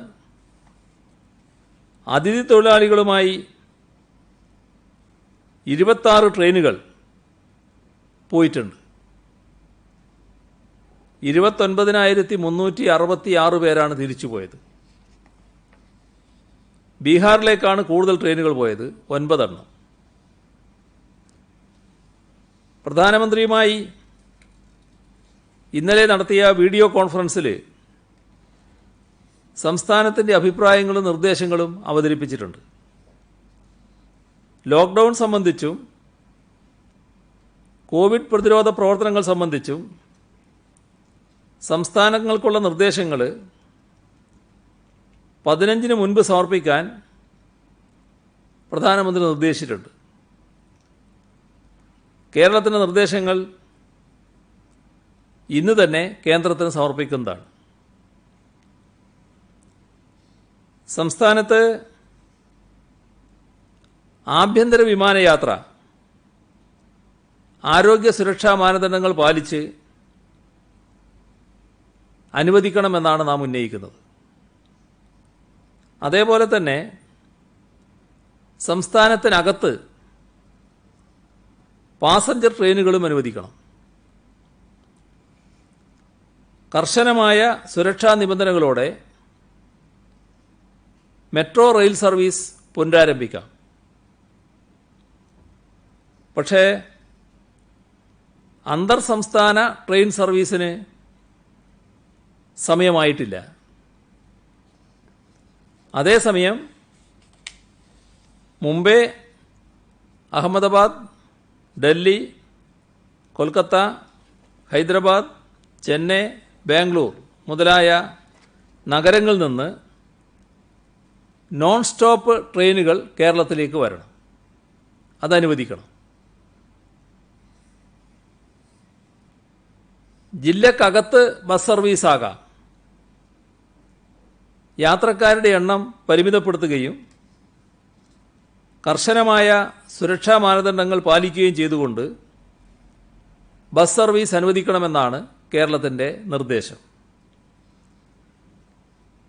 അതിഥി തൊഴിലാളികളുമായി 26 ട്രെയിനുകൾ പോയിട്ടുണ്ട്. 29,366 പേരാണ് തിരിച്ചുപോയത്. ബീഹാറിലേക്കാണ് കൂടുതൽ ട്രെയിനുകൾ പോയത്, 9 എണ്ണം. പ്രധാനമന്ത്രിയുമായി ഇന്നലെ നടത്തിയ വീഡിയോ കോൺഫറൻസിൽ സംസ്ഥാനത്തിൻ്റെ അഭിപ്രായങ്ങളും നിർദ്ദേശങ്ങളും അവതരിപ്പിച്ചിട്ടുണ്ട്. ലോക്ക്ഡൗൺ സംബന്ധിച്ചും കോവിഡ് പ്രതിരോധ പ്രവർത്തനങ്ങൾ സംബന്ധിച്ചും സംസ്ഥാനങ്ങൾക്കുള്ള നിർദ്ദേശങ്ങൾ 15-ന് മുൻപ് സമർപ്പിക്കാൻ പ്രധാനമന്ത്രി നിർദ്ദേശിച്ചിട്ടുണ്ട്. കേരളത്തിൻ്റെ നിർദ്ദേശങ്ങൾ ഇന്ന് തന്നെ കേന്ദ്രത്തിന് സമർപ്പിക്കുന്നതാണ്. സംസ്ഥാനത്ത് ആഭ്യന്തര വിമാനയാത്ര ആരോഗ്യ സുരക്ഷാ മാനദണ്ഡങ്ങൾ പാലിച്ച് അനുവദിക്കണമെന്നാണ് നാം ഉന്നയിക്കുന്നത്. അതേപോലെ തന്നെ സംസ്ഥാനത്തിനകത്ത് പാസഞ്ചർ ട്രെയിനുകളും അനുവദിക്കണം. കർശനമായ സുരക്ഷാ നിബന്ധനകളോടെ മെട്രോ റെയിൽ സർവീസ് പുനരാരംഭിക്കാം. പക്ഷേ അന്തർ സംസ്ഥാന ട്രെയിൻ സർവീസിന് സമയമായിട്ടില്ല. അതേസമയം മുംബൈ, അഹമ്മദാബാദ്, ഡൽഹി, കൊൽക്കത്ത, ഹൈദരാബാദ്, ചെന്നൈ, ബാംഗ്ലൂർ മുതലായ നഗരങ്ങളിൽ നിന്ന് നോൺ സ്റ്റോപ്പ് ട്രെയിനുകൾ കേരളത്തിലേക്ക് വരണം. അതനുവദിക്കണം. ജില്ലക്കകത്ത് ബസ് സർവീസാകാം. യാത്രക്കാരുടെ എണ്ണം പരിമിതപ്പെടുത്തുകയും കർശനമായ സുരക്ഷാ മാനദണ്ഡങ്ങൾ പാലിക്കുകയും ചെയ്തുകൊണ്ട് ബസ് സർവീസ് അനുവദിക്കണമെന്നാണ് കേരളത്തിൻ്റെ നിർദ്ദേശം.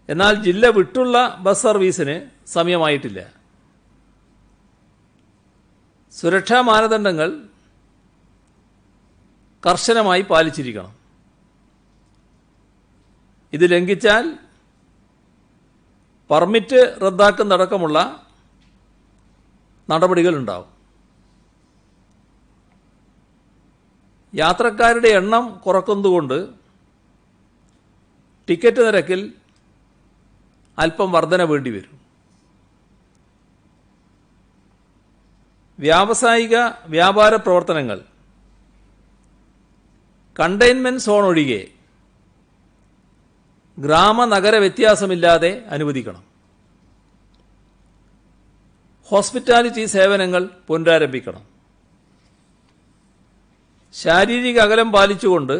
എന്നാൽ ജില്ല വിട്ടുള്ള ബസ് സർവീസിന് സമയമായിട്ടില്ല. സുരക്ഷാ മാനദണ്ഡങ്ങൾ കർശനമായി പാലിച്ചിരിക്കണം. ഇത് ലംഘിച്ചാൽ പെർമിറ്റ് റദ്ദാക്കുന്നതടക്കമുള്ള നടപടികളുണ്ടാവും. യാത്രക്കാരുടെ എണ്ണം കുറക്കുന്നതുകൊണ്ട് ടിക്കറ്റ് നിരക്കിൽ അല്പം വർധന വേണ്ടിവരും. വ്യാവസായിക വ്യാപാര പ്രവർത്തനങ്ങൾ കണ്ടെയ്ൻമെന്റ് സോൺ ഒഴികെ ഗ്രാമനഗര വ്യത്യാസമില്ലാതെ അനുവദിക്കണം. ഹോസ്പിറ്റാലിറ്റി സേവനങ്ങൾ പുനരാരംഭിക്കണം. ശാരീരിക അകലം പാലിച്ചുകൊണ്ട്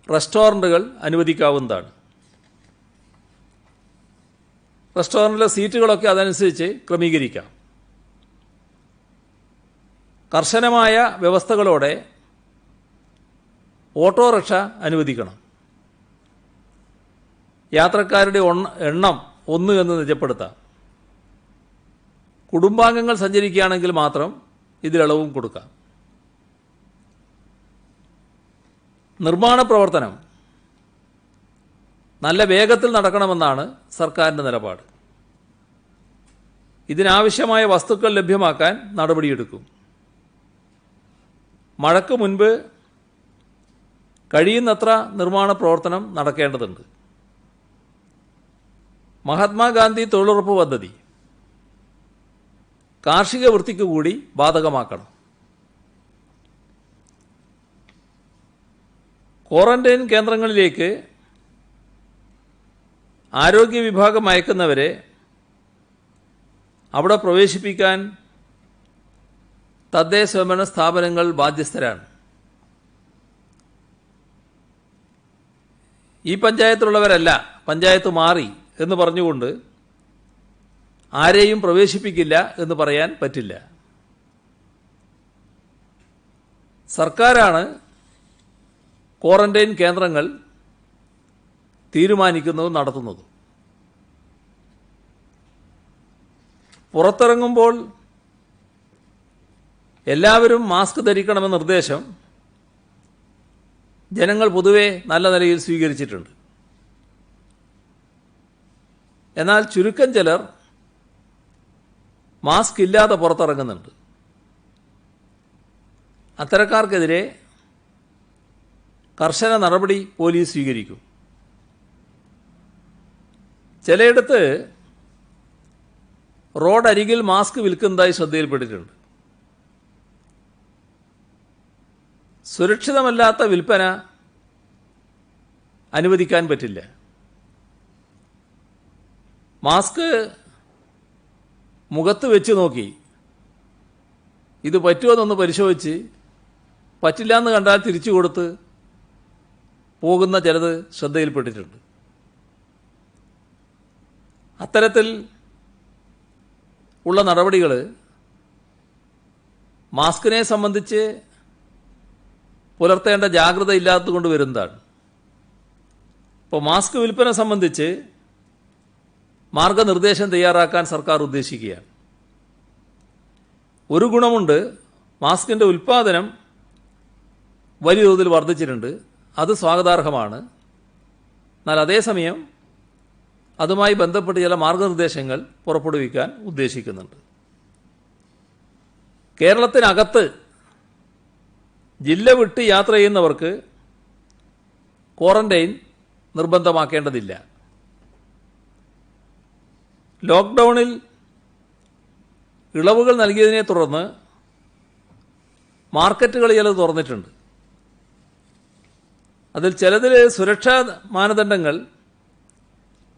റെസ്റ്റോറൻറ്റുകൾ അനുവദിക്കാവുന്നതാണ്. റെസ്റ്റോറൻറ്റിലെ സീറ്റുകളൊക്കെ അതനുസരിച്ച് ക്രമീകരിക്കാം. കർശനമായ വ്യവസ്ഥകളോടെ ഓട്ടോറിക്ഷ അനുവദിക്കണം. യാത്രക്കാരുടെ എണ്ണം 1 എന്ന് നിജപ്പെടുത്താം. കുടുംബാംഗങ്ങൾ സഞ്ചരിക്കുകയാണെങ്കിൽ മാത്രം ഇതിലിളവും കൊടുക്കാം. നിർമ്മാണ പ്രവർത്തനം നല്ല വേഗത്തിൽ നടക്കണമെന്നാണ് സർക്കാരിൻ്റെ നിലപാട്. ഇതിനാവശ്യമായ വസ്തുക്കൾ ലഭ്യമാക്കാൻ നടപടിയെടുക്കും. മഴയ്ക്ക് മുൻപ് കഴിയുന്നത്ര നിർമ്മാണ പ്രവർത്തനം നടക്കേണ്ടതുണ്ട്. മഹാത്മാഗാന്ധി തൊഴിലുറപ്പ് പദ്ധതി കാർഷിക വൃത്തിക്ക് കൂടി ബാധകമാക്കണം. ക്വാറന്റൈൻ കേന്ദ്രങ്ങളിലേക്ക് ആരോഗ്യ വിഭാഗം അയക്കുന്നവരെ അവിടെ പ്രവേശിപ്പിക്കാൻ തദ്ദേശ സ്വയംഭരണ സ്ഥാപനങ്ങൾ ബാധ്യസ്ഥരാണ്. ഈ പഞ്ചായത്തിലുള്ളവരല്ല, പഞ്ചായത്ത് മാറി എന്ന് പറഞ്ഞുകൊണ്ട് ആരെയും പ്രവേശിപ്പിക്കില്ല എന്ന് പറയാൻ പറ്റില്ല. സർക്കാരാണ് ക്വാറന്റൈൻ കേന്ദ്രങ്ങൾ തീരുമാനിക്കുന്നതും നടത്തുന്നതും. പുറത്തിറങ്ങുമ്പോൾ എല്ലാവരും മാസ്ക് ധരിക്കണമെന്ന നിർദ്ദേശം ജനങ്ങൾ പൊതുവെ നല്ല നിലയിൽ സ്വീകരിച്ചിട്ടുണ്ട്. എന്നാൽ ചുരുക്കം ചിലർ മാസ്ക് ഇല്ലാതെ പുറത്തിറങ്ങുന്നുണ്ട്. അത്തരക്കാർക്കെതിരെ കർശന നടപടി പോലീസ് സ്വീകരിക്കും. ചിലയിടത്ത് റോഡരികിൽ മാസ്ക് വിൽക്കുന്നതായി ശ്രദ്ധയിൽപ്പെട്ടിട്ടുണ്ട്. സുരക്ഷിതമല്ലാത്ത വിൽപ്പന അനുവദിക്കാൻ പറ്റില്ല. മാസ്ക് മുഖത്ത് വെച്ച് നോക്കി ഇത് പറ്റുമെന്നൊന്ന് പരിശോധിച്ച് പറ്റില്ല എന്ന് കണ്ടാൽ തിരിച്ചു കൊടുത്ത് പോകുന്ന ചിലത് ശ്രദ്ധയിൽപ്പെട്ടിട്ടുണ്ട്. അത്തരത്തിൽ ഉള്ള നടപടികൾ മാസ്കിനെ സംബന്ധിച്ച് പുലർത്തേണ്ട ജാഗ്രത ഇല്ലാത്തതുകൊണ്ട് വരുന്നതാണ്. ഇപ്പോൾ മാസ്ക് വിൽപ്പന സംബന്ധിച്ച് മാർഗനിർദ്ദേശം തയ്യാറാക്കാൻ സർക്കാർ ഉദ്ദേശിക്കുകയാണ്. ഒരു ഗുണമുണ്ട്, മാസ്കിൻ്റെ ഉൽപ്പാദനം വലിയ തോതിൽ വർദ്ധിച്ചിട്ടുണ്ട്. അത് സ്വാഗതാർഹമാണ്. എന്നാൽ അതേസമയം അതുമായി ബന്ധപ്പെട്ട് ചില മാർഗനിർദ്ദേശങ്ങൾ പുറപ്പെടുവിക്കാൻ ഉദ്ദേശിക്കുന്നുണ്ട്. കേരളത്തിനകത്ത് ജില്ല വിട്ട് യാത്ര ചെയ്യുന്നവർക്ക് ക്വാറന്റൈൻ നിർബന്ധമാക്കേണ്ടതില്ല. ലോക്ക്ഡൗണിൽ ഇളവുകൾ നൽകിയതിനെ തുടർന്ന് മാർക്കറ്റുകൾ ചിലത് തുറന്നിട്ടുണ്ട്. അതിൽ ചിലതിൽ സുരക്ഷാ മാനദണ്ഡങ്ങൾ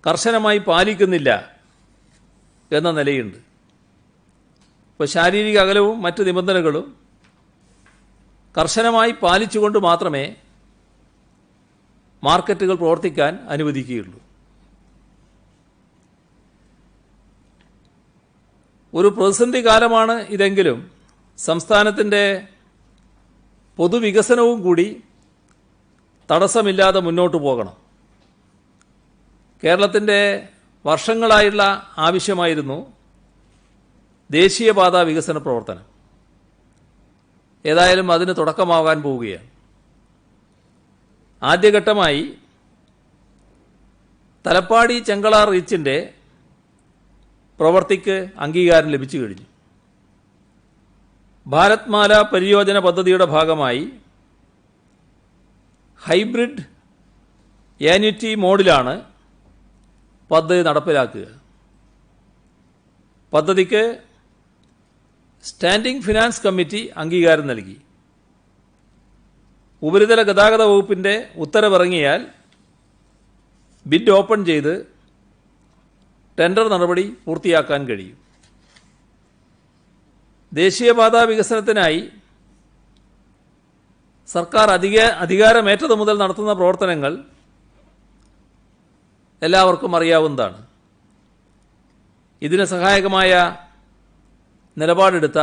കർശനമായി പാലിക്കുന്നില്ല എന്ന നിലയുണ്ട്. ഇപ്പോൾ ശാരീരിക അകലവും മറ്റ് നിബന്ധനകളും കർശനമായി പാലിച്ചുകൊണ്ട് മാത്രമേ മാർക്കറ്റുകൾ പ്രവർത്തിക്കാൻ അനുവദിക്കുകയുള്ളൂ. ഒരു പ്രതിസന്ധി കാലമാണ് ഇതെങ്കിലും സംസ്ഥാനത്തിൻ്റെ പൊതുവികസനവും കൂടി തടസ്സമില്ലാതെ മുന്നോട്ട് പോകണം. കേരളത്തിൻ്റെ വർഷങ്ങളായുള്ള ആവശ്യമായിരുന്നു ദേശീയപാത വികസന പ്രവർത്തനം. ഏതായാലും അതിന് തുടക്കമാകാൻ പോവുകയാണ്. ആദ്യഘട്ടമായി തലപ്പാടി ചെങ്കള റീച്ചിൻ്റെ പ്രവൃത്തിക്ക് അംഗീകാരം ലഭിച്ചു കഴിഞ്ഞു. ഭാരത്മാല പരിയോജന പദ്ധതിയുടെ ഭാഗമായി ഹൈബ്രിഡ് ആന്വിറ്റി മോഡിലാണ് പദ്ധതി നടപ്പിലാക്കുക. പദ്ധതിക്ക് സ്റ്റാൻഡിംഗ് ഫിനാൻസ് കമ്മിറ്റി അംഗീകാരം നൽകി. ഉപരിതല ഗതാഗത വകുപ്പിൻ്റെ ഉത്തരവിറങ്ങിയാൽ ബിഡ് ഓപ്പൺ ചെയ്ത് ടെൻഡർ നടപടി പൂർത്തിയാക്കാൻ കഴിയും. ദേശീയപാതാ വികസനത്തിനായി സർക്കാർ അധികാരമേറ്റതു മുതൽ നടത്തുന്ന പ്രവർത്തനങ്ങൾ എല്ലാവർക്കും അറിയാവുന്നതാണ്. ഇതിന് സഹായകമായ നിലപാടെടുത്ത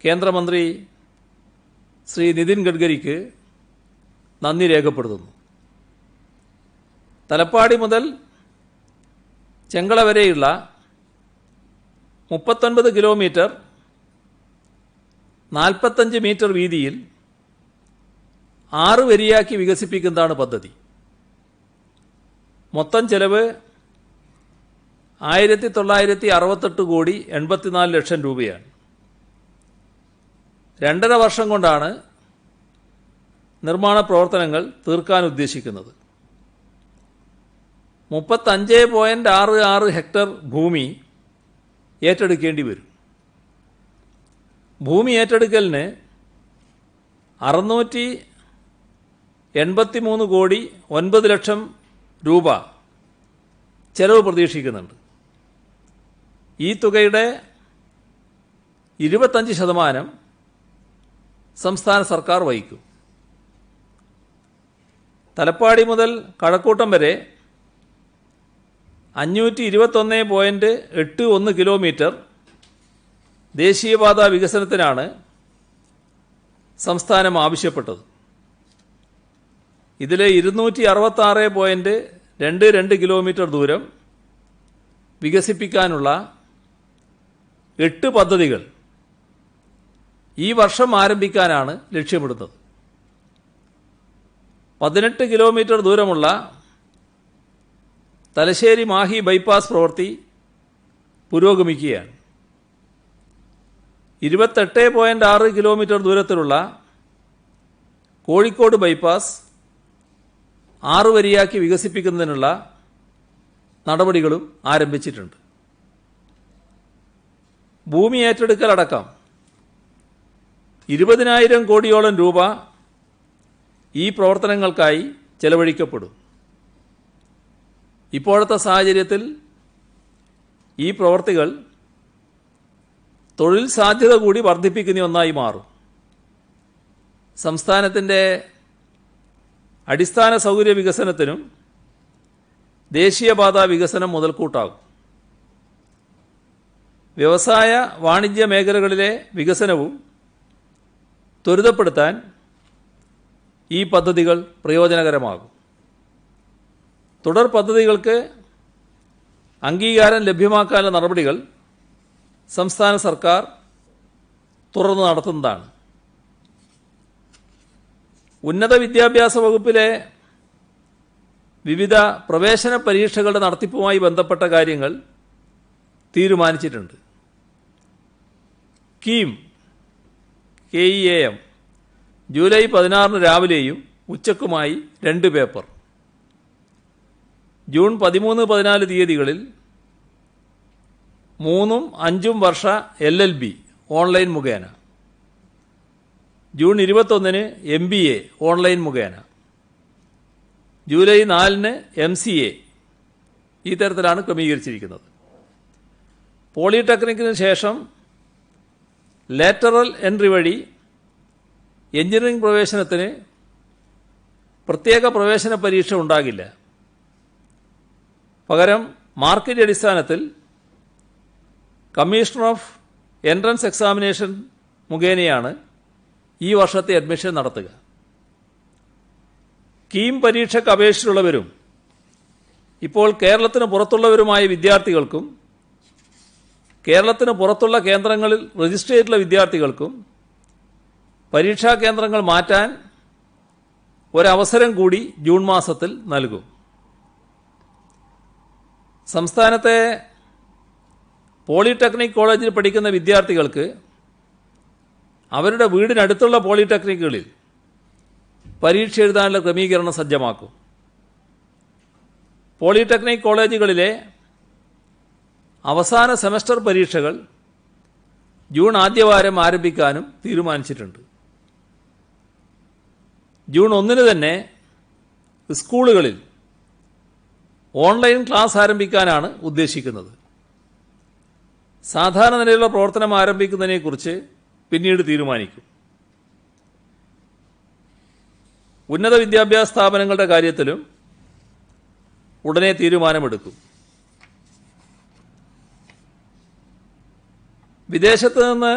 കേന്ദ്രമന്ത്രി ശ്രീ നിതിൻ ഗഡ്കരിക്ക് നന്ദി രേഖപ്പെടുത്തുന്നു. തലപ്പാടി മുതൽ ചെങ്കള വരെയുള്ള 39 കിലോമീറ്റർ 45 മീറ്റർ വീതിയിൽ 6 വരിയാക്കി വികസിപ്പിക്കുന്നതാണ് പദ്ധതി. മൊത്തം ചെലവ് 1968 കോടി 84 ലക്ഷം രൂപയാണ്. 2.5 വർഷം കൊണ്ടാണ് നിർമ്മാണ പ്രവർത്തനങ്ങൾ തീർക്കാൻ ഉദ്ദേശിക്കുന്നത്. 35.66 ഹെക്ടർ ഭൂമി ഏറ്റെടുക്കേണ്ടി വരും. ഭൂമി ഏറ്റെടുക്കലിന് 683 കോടി 9 ലക്ഷം രൂപ ചെലവ് പ്രതീക്ഷിക്കുന്നുണ്ട്. ഈ തുകയുടെ 25% സംസ്ഥാന സർക്കാർ വഹിക്കും. തലപ്പാടി മുതൽ കഴക്കൂട്ടം വരെ 521.81 കിലോമീറ്റർ ദേശീയപാത വികസനത്തിനാണ് സംസ്ഥാനം ആവശ്യപ്പെട്ടത്. ഇതിൽ 266.22 കിലോമീറ്റർ ദൂരം വികസിപ്പിക്കാനുള്ള 8 പദ്ധതികൾ ഈ വർഷം ആരംഭിക്കാനാണ് ലക്ഷ്യമിടുന്നത്. 18 കിലോമീറ്റർ ദൂരമുള്ള തലശ്ശേരി മാഹി ബൈപ്പാസ് പ്രവൃത്തി പുരോഗമിക്കുകയാണ്. 28.6 കിലോമീറ്റർ ദൂരത്തിലുള്ള കോഴിക്കോട് ബൈപ്പാസ് 6 വരിയാക്കി വികസിപ്പിക്കുന്നതിനുള്ള നടപടികളും ആരംഭിച്ചിട്ടുണ്ട്. ഭൂമി ഏറ്റെടുക്കലടക്കം 20,000 കോടിയോളം രൂപ ഈ പ്രവർത്തനങ്ങൾക്കായി ചെലവഴിക്കപ്പെടും. ഇപ്പോഴത്തെ സാഹചര്യത്തിൽ ഈ പ്രവൃത്തികൾ തൊഴിൽ സാധ്യത കൂടി വർദ്ധിപ്പിക്കുന്ന ഒന്നായി മാറും. സംസ്ഥാനത്തിൻ്റെ അടിസ്ഥാന സൗകര്യ വികസനത്തിനും ദേശീയപാത വികസനം മുതൽക്കൂട്ടാകും. വ്യവസായ വാണിജ്യ മേഖലകളിലെ വികസനവും ത്വരിതപ്പെടുത്താൻ ഈ പദ്ധതികൾ പ്രയോജനകരമാകും. തുടർ പദ്ധതികൾക്ക് അംഗീകാരം ലഭ്യമാക്കാനുള്ള നടപടികൾ സംസ്ഥാന സർക്കാർ തുടർന്ന് നടത്തുന്നതാണ്. ഉന്നത വിദ്യാഭ്യാസ വകുപ്പിലെ വിവിധ പ്രവേശന പരീക്ഷകളുടെ നടത്തിപ്പുമായി ബന്ധപ്പെട്ട കാര്യങ്ങൾ തീരുമാനിച്ചിട്ടുണ്ട്. KEAM ജൂലൈ 16 രാവിലെയും ഉച്ചക്കുമായി 2 പേപ്പർ, ജൂൺ 13, 14 തീയതികളിൽ 3, 5 വർഷ LLB ഓൺലൈൻ മുഖേന, ജൂൺ 21 MBA ഓൺലൈൻ മുഖേന, ജൂലൈ 4 MCA ഈ തരത്തിലാണ് ക്രമീകരിച്ചിരിക്കുന്നത്. പോളിടെക്നിക്കിന് ശേഷം ലാറ്ററൽ എൻട്രി വഴി എഞ്ചിനീയറിംഗ് പ്രവേശനത്തിന് പ്രത്യേക പ്രവേശന പരീക്ഷ ഉണ്ടാകില്ല. പകരം മാർക്കിൻ്റെ അടിസ്ഥാനത്തിൽ കമ്മീഷണർ ഓഫ് എൻട്രൻസ് എക്സാമിനേഷൻ മുഖേനയാണ് ഈ വർഷത്തെ അഡ്മിഷൻ നടത്തുക. കീം പരീക്ഷയ്ക്ക് അപേക്ഷിച്ചുള്ളവരും ഇപ്പോൾ കേരളത്തിന് പുറത്തുള്ളവരുമായ വിദ്യാർത്ഥികൾക്കും കേരളത്തിന് പുറത്തുള്ള കേന്ദ്രങ്ങളിൽ രജിസ്റ്റർ ചെയ്തിട്ടുള്ള വിദ്യാർത്ഥികൾക്കും പരീക്ഷാ കേന്ദ്രങ്ങൾ മാറ്റാൻ ഒരവസരം കൂടി ജൂൺ മാസത്തിൽ നൽകും. സംസ്ഥാനത്തെ പോളിടെക്നിക് കോളേജിൽ പഠിക്കുന്ന വിദ്യാർത്ഥികൾക്ക് അവരുടെ വീടിനടുത്തുള്ള പോളിടെക്നിക്കുകളിൽ പരീക്ഷ എഴുതാനുള്ള ക്രമീകരണം സജ്ജമാക്കും. പോളിടെക്നിക് കോളേജുകളിലെ അവസാന സെമസ്റ്റർ പരീക്ഷകൾ ജൂൺ ആദ്യവാരം ആരംഭിക്കാനും തീരുമാനിച്ചിട്ടുണ്ട്. ജൂൺ 1 തന്നെ സ്കൂളുകളിൽ ഓൺലൈൻ ക്ലാസ് ആരംഭിക്കാനാണ് ഉദ്ദേശിക്കുന്നത്. സാധാരണ നിലയിലുള്ള പ്രവർത്തനം ആരംഭിക്കുന്നതിനെക്കുറിച്ച് പിന്നീട് തീരുമാനിക്കും. ഉന്നത വിദ്യാഭ്യാസ സ്ഥാപനങ്ങളുടെ കാര്യത്തിലും ഉടനെ തീരുമാനമെടുക്കും. വിദേശത്ത് നിന്ന്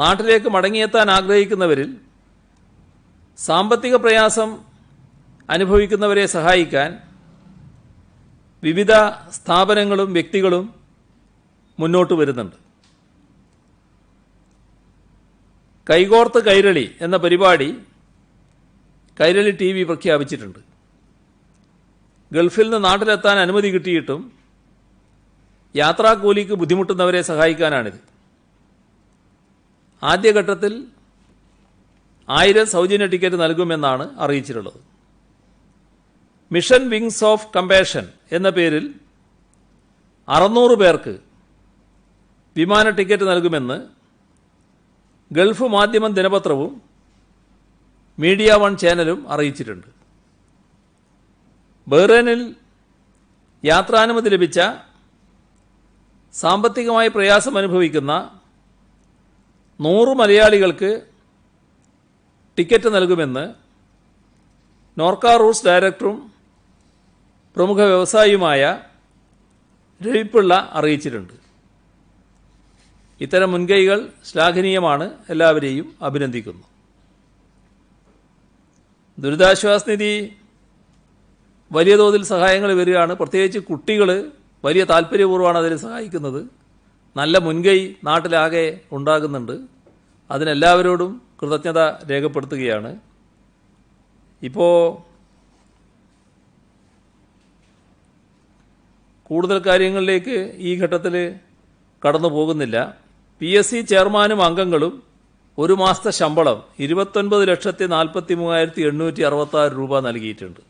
നാട്ടിലേക്ക് മടങ്ങിയെത്താൻ ആഗ്രഹിക്കുന്നവരിൽ സാമ്പത്തിക പ്രയാസം അനുഭവിക്കുന്നവരെ സഹായിക്കാൻ വിവിധ സ്ഥാപനങ്ങളും വ്യക്തികളും മുന്നോട്ട് വരുന്നുണ്ട്. കൈകോർത്ത് കൈരളി എന്ന പരിപാടി കൈരളി TV പ്രഖ്യാപിച്ചിട്ടുണ്ട്. ഗൾഫിൽ നിന്ന് നാട്ടിലെത്താൻ അനുമതി കിട്ടിയിട്ടും യാത്രാക്കൂലിക്ക് ബുദ്ധിമുട്ടുന്നവരെ സഹായിക്കാനാണിത്. ആദ്യഘട്ടത്തിൽ 1000 സൗജന്യ ടിക്കറ്റ് നൽകുമെന്നാണ് അറിയിച്ചിട്ടുള്ളത്. മിഷൻ വിങ്സ് ഓഫ് കമ്പാഷൻ എന്ന പേരിൽ 600 പേർക്ക് വിമാന ടിക്കറ്റ് നൽകുമെന്ന് ഗൾഫ് മാധ്യമം ദിനപത്രവും മീഡിയ വൺ ചാനലും അറിയിച്ചിട്ടുണ്ട്. ബഹ്റൈനിൽ യാത്രാനുമതി ലഭിച്ച സാമ്പത്തികമായി പ്രയാസം അനുഭവിക്കുന്ന 100 മലയാളികൾക്ക് ടിക്കറ്റ് നൽകുമെന്ന് നോർക്ക റൂട്ട്സ് ഡയറക്ടറും പ്രമുഖ വ്യവസായിയുമായ രവിപ്പിള്ള അറിയിച്ചിട്ടുണ്ട്. ഇത്തരം മുൻകൈകൾ ശ്ലാഘനീയമാണ്, എല്ലാവരെയും അഭിനന്ദിക്കുന്നു. ദുരിതാശ്വാസ നിധി വലിയ തോതിൽ സഹായങ്ങൾ വരികയാണ്. പ്രത്യേകിച്ച് കുട്ടികൾ വലിയ താല്പര്യപൂർവ്വമാണ് അതിൽ സഹായിക്കുന്നത്. നല്ല മുൻകൈ നാട്ടിലാകെ ഉണ്ടാകുന്നുണ്ട്. അതിനെല്ലാവരോടും കൃതജ്ഞത രേഖപ്പെടുത്തുകയാണ്. ഇപ്പോൾ കൂടുതൽ കാര്യങ്ങളിലേക്ക് ഈ ഘട്ടത്തിൽ കടന്നു പോകുന്നില്ല. PSC ചെയർമാനും അംഗങ്ങളും ഒരു മാസത്തെ ശമ്പളം 29,43,866 രൂപ നൽകിയിട്ടുണ്ട്.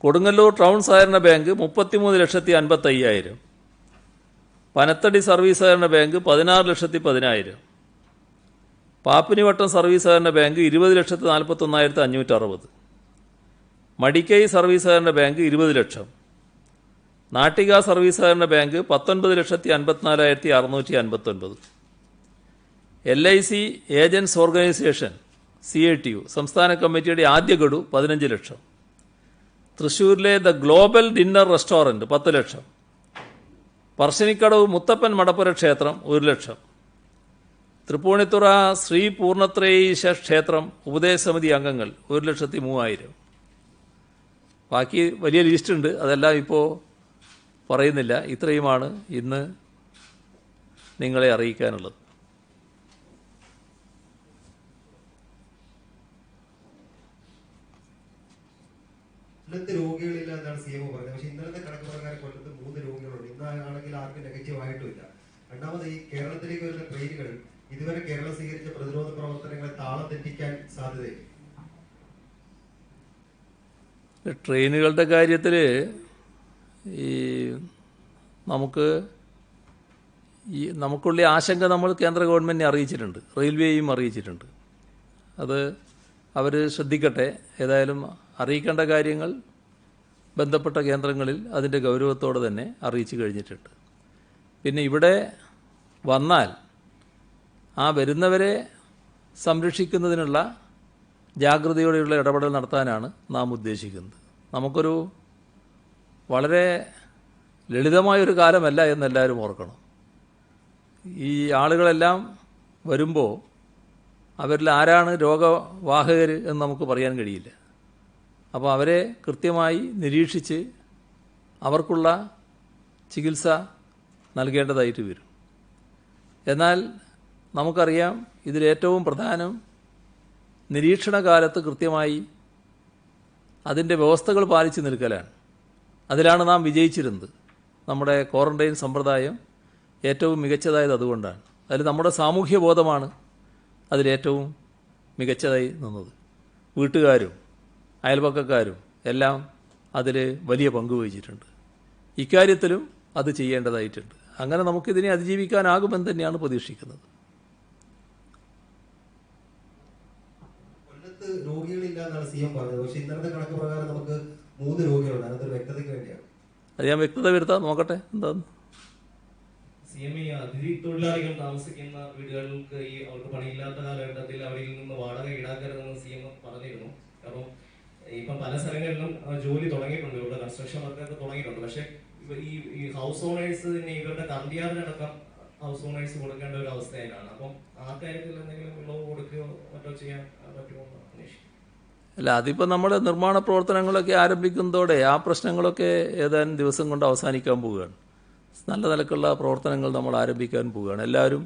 കൊടുങ്ങല്ലൂർ ടൗൺ സഹകരണ ബാങ്ക് 33,55,000, പനത്തടി സർവീസ് സഹകരണ ബാങ്ക് 16,10,000, പാപ്പിനിവട്ടം സർവീസ് സഹകരണ ബാങ്ക് 20,41,560, മടിക്കൈ സർവീസ് സഹകരണ ബാങ്ക് 20 ലക്ഷം, നാട്ടിക സർവീസ് സഹകരണ bank 19,54,659, LIC agents organisation CATU സംസ്ഥാന കമ്മിറ്റിയുടെ ആദ്യ ഗഡു 15 ലക്ഷം, തൃശ്ശൂരിലെ ദ ഗ്ലോബൽ ഡിന്നർ റെസ്റ്റോറൻറ്റ് 10 ലക്ഷം, പറശ്ശിനിക്കടവ് മുത്തപ്പൻ മടപ്പുര ക്ഷേത്രം 1 ലക്ഷം, തൃപ്പൂണിത്തുറ ശ്രീ പൂർണ്ണത്രയീശ ക്ഷേത്രം ഉപദേശ സമിതി അംഗങ്ങൾ 1,03,000. ബാക്കി വലിയ ലിസ്റ്റുണ്ട്, അതെല്ലാം ഇപ്പോൾ പറയുന്നില്ല. ഇത്രയുമാണ് ഇന്ന് നിങ്ങളെ അറിയിക്കാനുള്ളത്. ഇന്നത്തെ രോഗികളില്ല എന്നാണ് CMO പറഞ്ഞത്. പക്ഷേ ഇന്നലത്തെ കണക്ക് പ്രകാരം കൊല്ലത്ത് 3 രോഗികളുണ്ട്. ഇന്നാണെങ്കിൽ ആർക്കും നെഗറ്റീവ് ആയിട്ടുമില്ല. രണ്ടാമത് ഈ കേരളത്തിലേക്ക് വരുന്ന ട്രെയിനുകൾ ഇതുവരെ കേരളം സ്വീകരിച്ച പ്രതിരോധ പ്രവർത്തനങ്ങളെ താളം തെറ്റിക്കാൻ സാധ്യതയില്ല. ട്രെയിനുകളുടെ കാര്യത്തിൽ ഈ നമുക്കുള്ള ആശങ്ക നമ്മൾ കേന്ദ്ര ഗവൺമെൻറ്റിനെ അറിയിച്ചിട്ടുണ്ട്, റെയിൽവേയും അറിയിച്ചിട്ടുണ്ട്. അത് അവർ ശ്രദ്ധിക്കട്ടെ. ഏതായാലും അറിയിക്കേണ്ട കാര്യങ്ങൾ ബന്ധപ്പെട്ട കേന്ദ്രങ്ങളിൽ അതിൻ്റെ ഗൗരവത്തോടെ തന്നെ അറിയിച്ചു കഴിഞ്ഞിട്ടുണ്ട്. പിന്നെ ഇവിടെ വന്നാൽ ആ വരുന്നവരെ സംരക്ഷിക്കുന്നതിനുള്ള ജാഗ്രതയോടെയുള്ള ഇടപെടൽ നടത്താനാണ് നാം ഉദ്ദേശിക്കുന്നത്. നമുക്കൊരു വളരെ ലളിതമായൊരു കാലമല്ല എന്നെല്ലാവരും ഓർക്കണം. ഈ ആളുകളെല്ലാം വരുമ്പോൾ അവരിൽ ആരാണ് രോഗവാഹകർ എന്ന് നമുക്ക് പറയാൻ കഴിയില്ല. അപ്പോൾ അവരെ കൃത്യമായി നിരീക്ഷിച്ച് അവർക്കുള്ള ചികിത്സ നൽകേണ്ടതായിട്ട് വരും. എന്നാൽ നമുക്കറിയാം, ഇതിലേറ്റവും പ്രധാനം നിരീക്ഷണ കാലത്ത് കൃത്യമായി അതിൻ്റെ വ്യവസ്ഥകൾ പാലിച്ചു നിൽക്കലാണ്. അതിലാണ് നാം വിജയിച്ചിരുന്നത്. നമ്മുടെ ക്വാറന്റൈൻ സമ്പ്രദായം ഏറ്റവും മികച്ചതായത് അതുകൊണ്ടാണ്. അതിൽ നമ്മുടെ സാമൂഹ്യ ബോധമാണ് അതിലേറ്റവും മികച്ചതായി നിന്നത്. വീട്ടുകാരും അയൽപക്കക്കാരും എല്ലാം അതിൽ വലിയ പങ്ക് വഹിച്ചിട്ടുണ്ട്. ഇക്കാര്യത്തിലും അത് ചെയ്യേണ്ടതായിട്ടുണ്ട്. അങ്ങനെ നമുക്കിതിനെ അതിജീവിക്കാനാകുമെന്ന് തന്നെയാണ് പ്രതീക്ഷിക്കുന്നത്. കൊല്ലത്ത് രോഗികളില്ല എന്നാണ് CM പറഞ്ഞത്. പക്ഷേ ഇന്നലത്തെ കണക്ക് പ്രകാരം നമുക്ക് 3 രോഗികളുണ്ട്. അതൊരു വ്യക്തതയ്ക്ക് വേണ്ടിയാണ്. അത് ഞാൻ വ്യക്തത വരുത്താം, നോക്കട്ടെ എന്താന്ന്. CM അതിഥി തൊഴിലാളികൾ താമസിക്കുന്ന വീടുകൾക്ക് അവർക്ക് പണിയില്ലാത്ത കാലഘട്ടത്തിൽ അവരിൽ നിന്ന് വാടക ഈടാക്കരുതെന്ന് CM പറഞ്ഞിരുന്നു. കാരണം ഇപ്പം പല സ്ഥലങ്ങളിലും ജോലി തുടങ്ങിയിട്ടുണ്ട്, ഇവിടെ കൺസ്ട്രക്ഷൻ വർക്കൊക്കെ തുടങ്ങിയിട്ടുണ്ട്. പക്ഷേ ഈ ഹൗസ് ഓണേഴ്സ് ഇവരുടെ കറണ്ടിയാറിനടക്കം ഹൗസ് ഓണേഴ്സ് കൊടുക്കേണ്ട ഒരു അവസ്ഥയിലാണ്. അപ്പം ആ കാര്യത്തിൽ എന്തെങ്കിലും ഇളവ് കൊടുക്കുകയോ മറ്റോ ചെയ്യാൻ പറ്റുമോ എന്ന് അന്വേഷിക്കും. അല്ല, അതിപ്പോൾ നമ്മൾ നിർമ്മാണ പ്രവർത്തനങ്ങളൊക്കെ ആരംഭിക്കുന്നതോടെ ആ പ്രശ്നങ്ങളൊക്കെ ഏതാനും ദിവസം കൊണ്ട് അവസാനിക്കാൻ പോവുകയാണ്. നല്ല നിലക്കുള്ള പ്രവർത്തനങ്ങൾ നമ്മൾ ആരംഭിക്കാൻ പോവുകയാണ്. എല്ലാവരും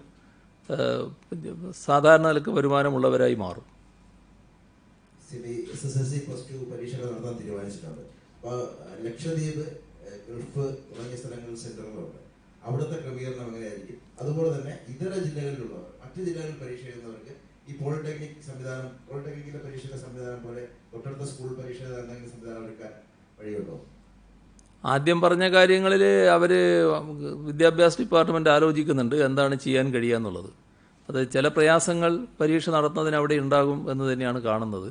സാധാരണ നിലക്ക് വരുമാനമുള്ളവരായി മാറും. SSLC +2 പരീക്ഷകൾ നടത്താൻ തീരുമാനിച്ചിട്ടുണ്ട്. അപ്പോൾ ലക്ഷദ്വീപ്, ഗൾഫ് തുടങ്ങിയ സ്ഥലങ്ങളിൽ സെന്ററുകളുണ്ട്. അവിടുത്തെ ക്രമീകരണം എങ്ങനെയായിരിക്കും? അതുപോലെ തന്നെ ഇതര ജില്ലകളിലുള്ളവർ, മറ്റ് ജില്ലകളിൽ പരീക്ഷ എഴുതുന്നവർക്ക് ഈ പോളിടെക്നിക് സംവിധാനം, പോളിടെക്നിക്കിലെ പരീക്ഷയുടെ സംവിധാനം പോലെ തൊട്ടടുത്ത സ്കൂൾ പരീക്ഷയുടെ എന്തെങ്കിലും സംവിധാനം എടുക്കാൻ വഴിയുണ്ടോ? ആദ്യം പറഞ്ഞ കാര്യങ്ങളിൽ അവർ വിദ്യാഭ്യാസ ഡിപ്പാർട്ട്മെൻറ്റ് ആലോചിക്കുന്നുണ്ട് എന്താണ് ചെയ്യാൻ കഴിയുക എന്നുള്ളത്. അത് ചില പ്രയാസങ്ങൾ പരീക്ഷ നടത്തുന്നതിന് അവിടെ ഉണ്ടാകും എന്ന് തന്നെയാണ് കാണുന്നത്.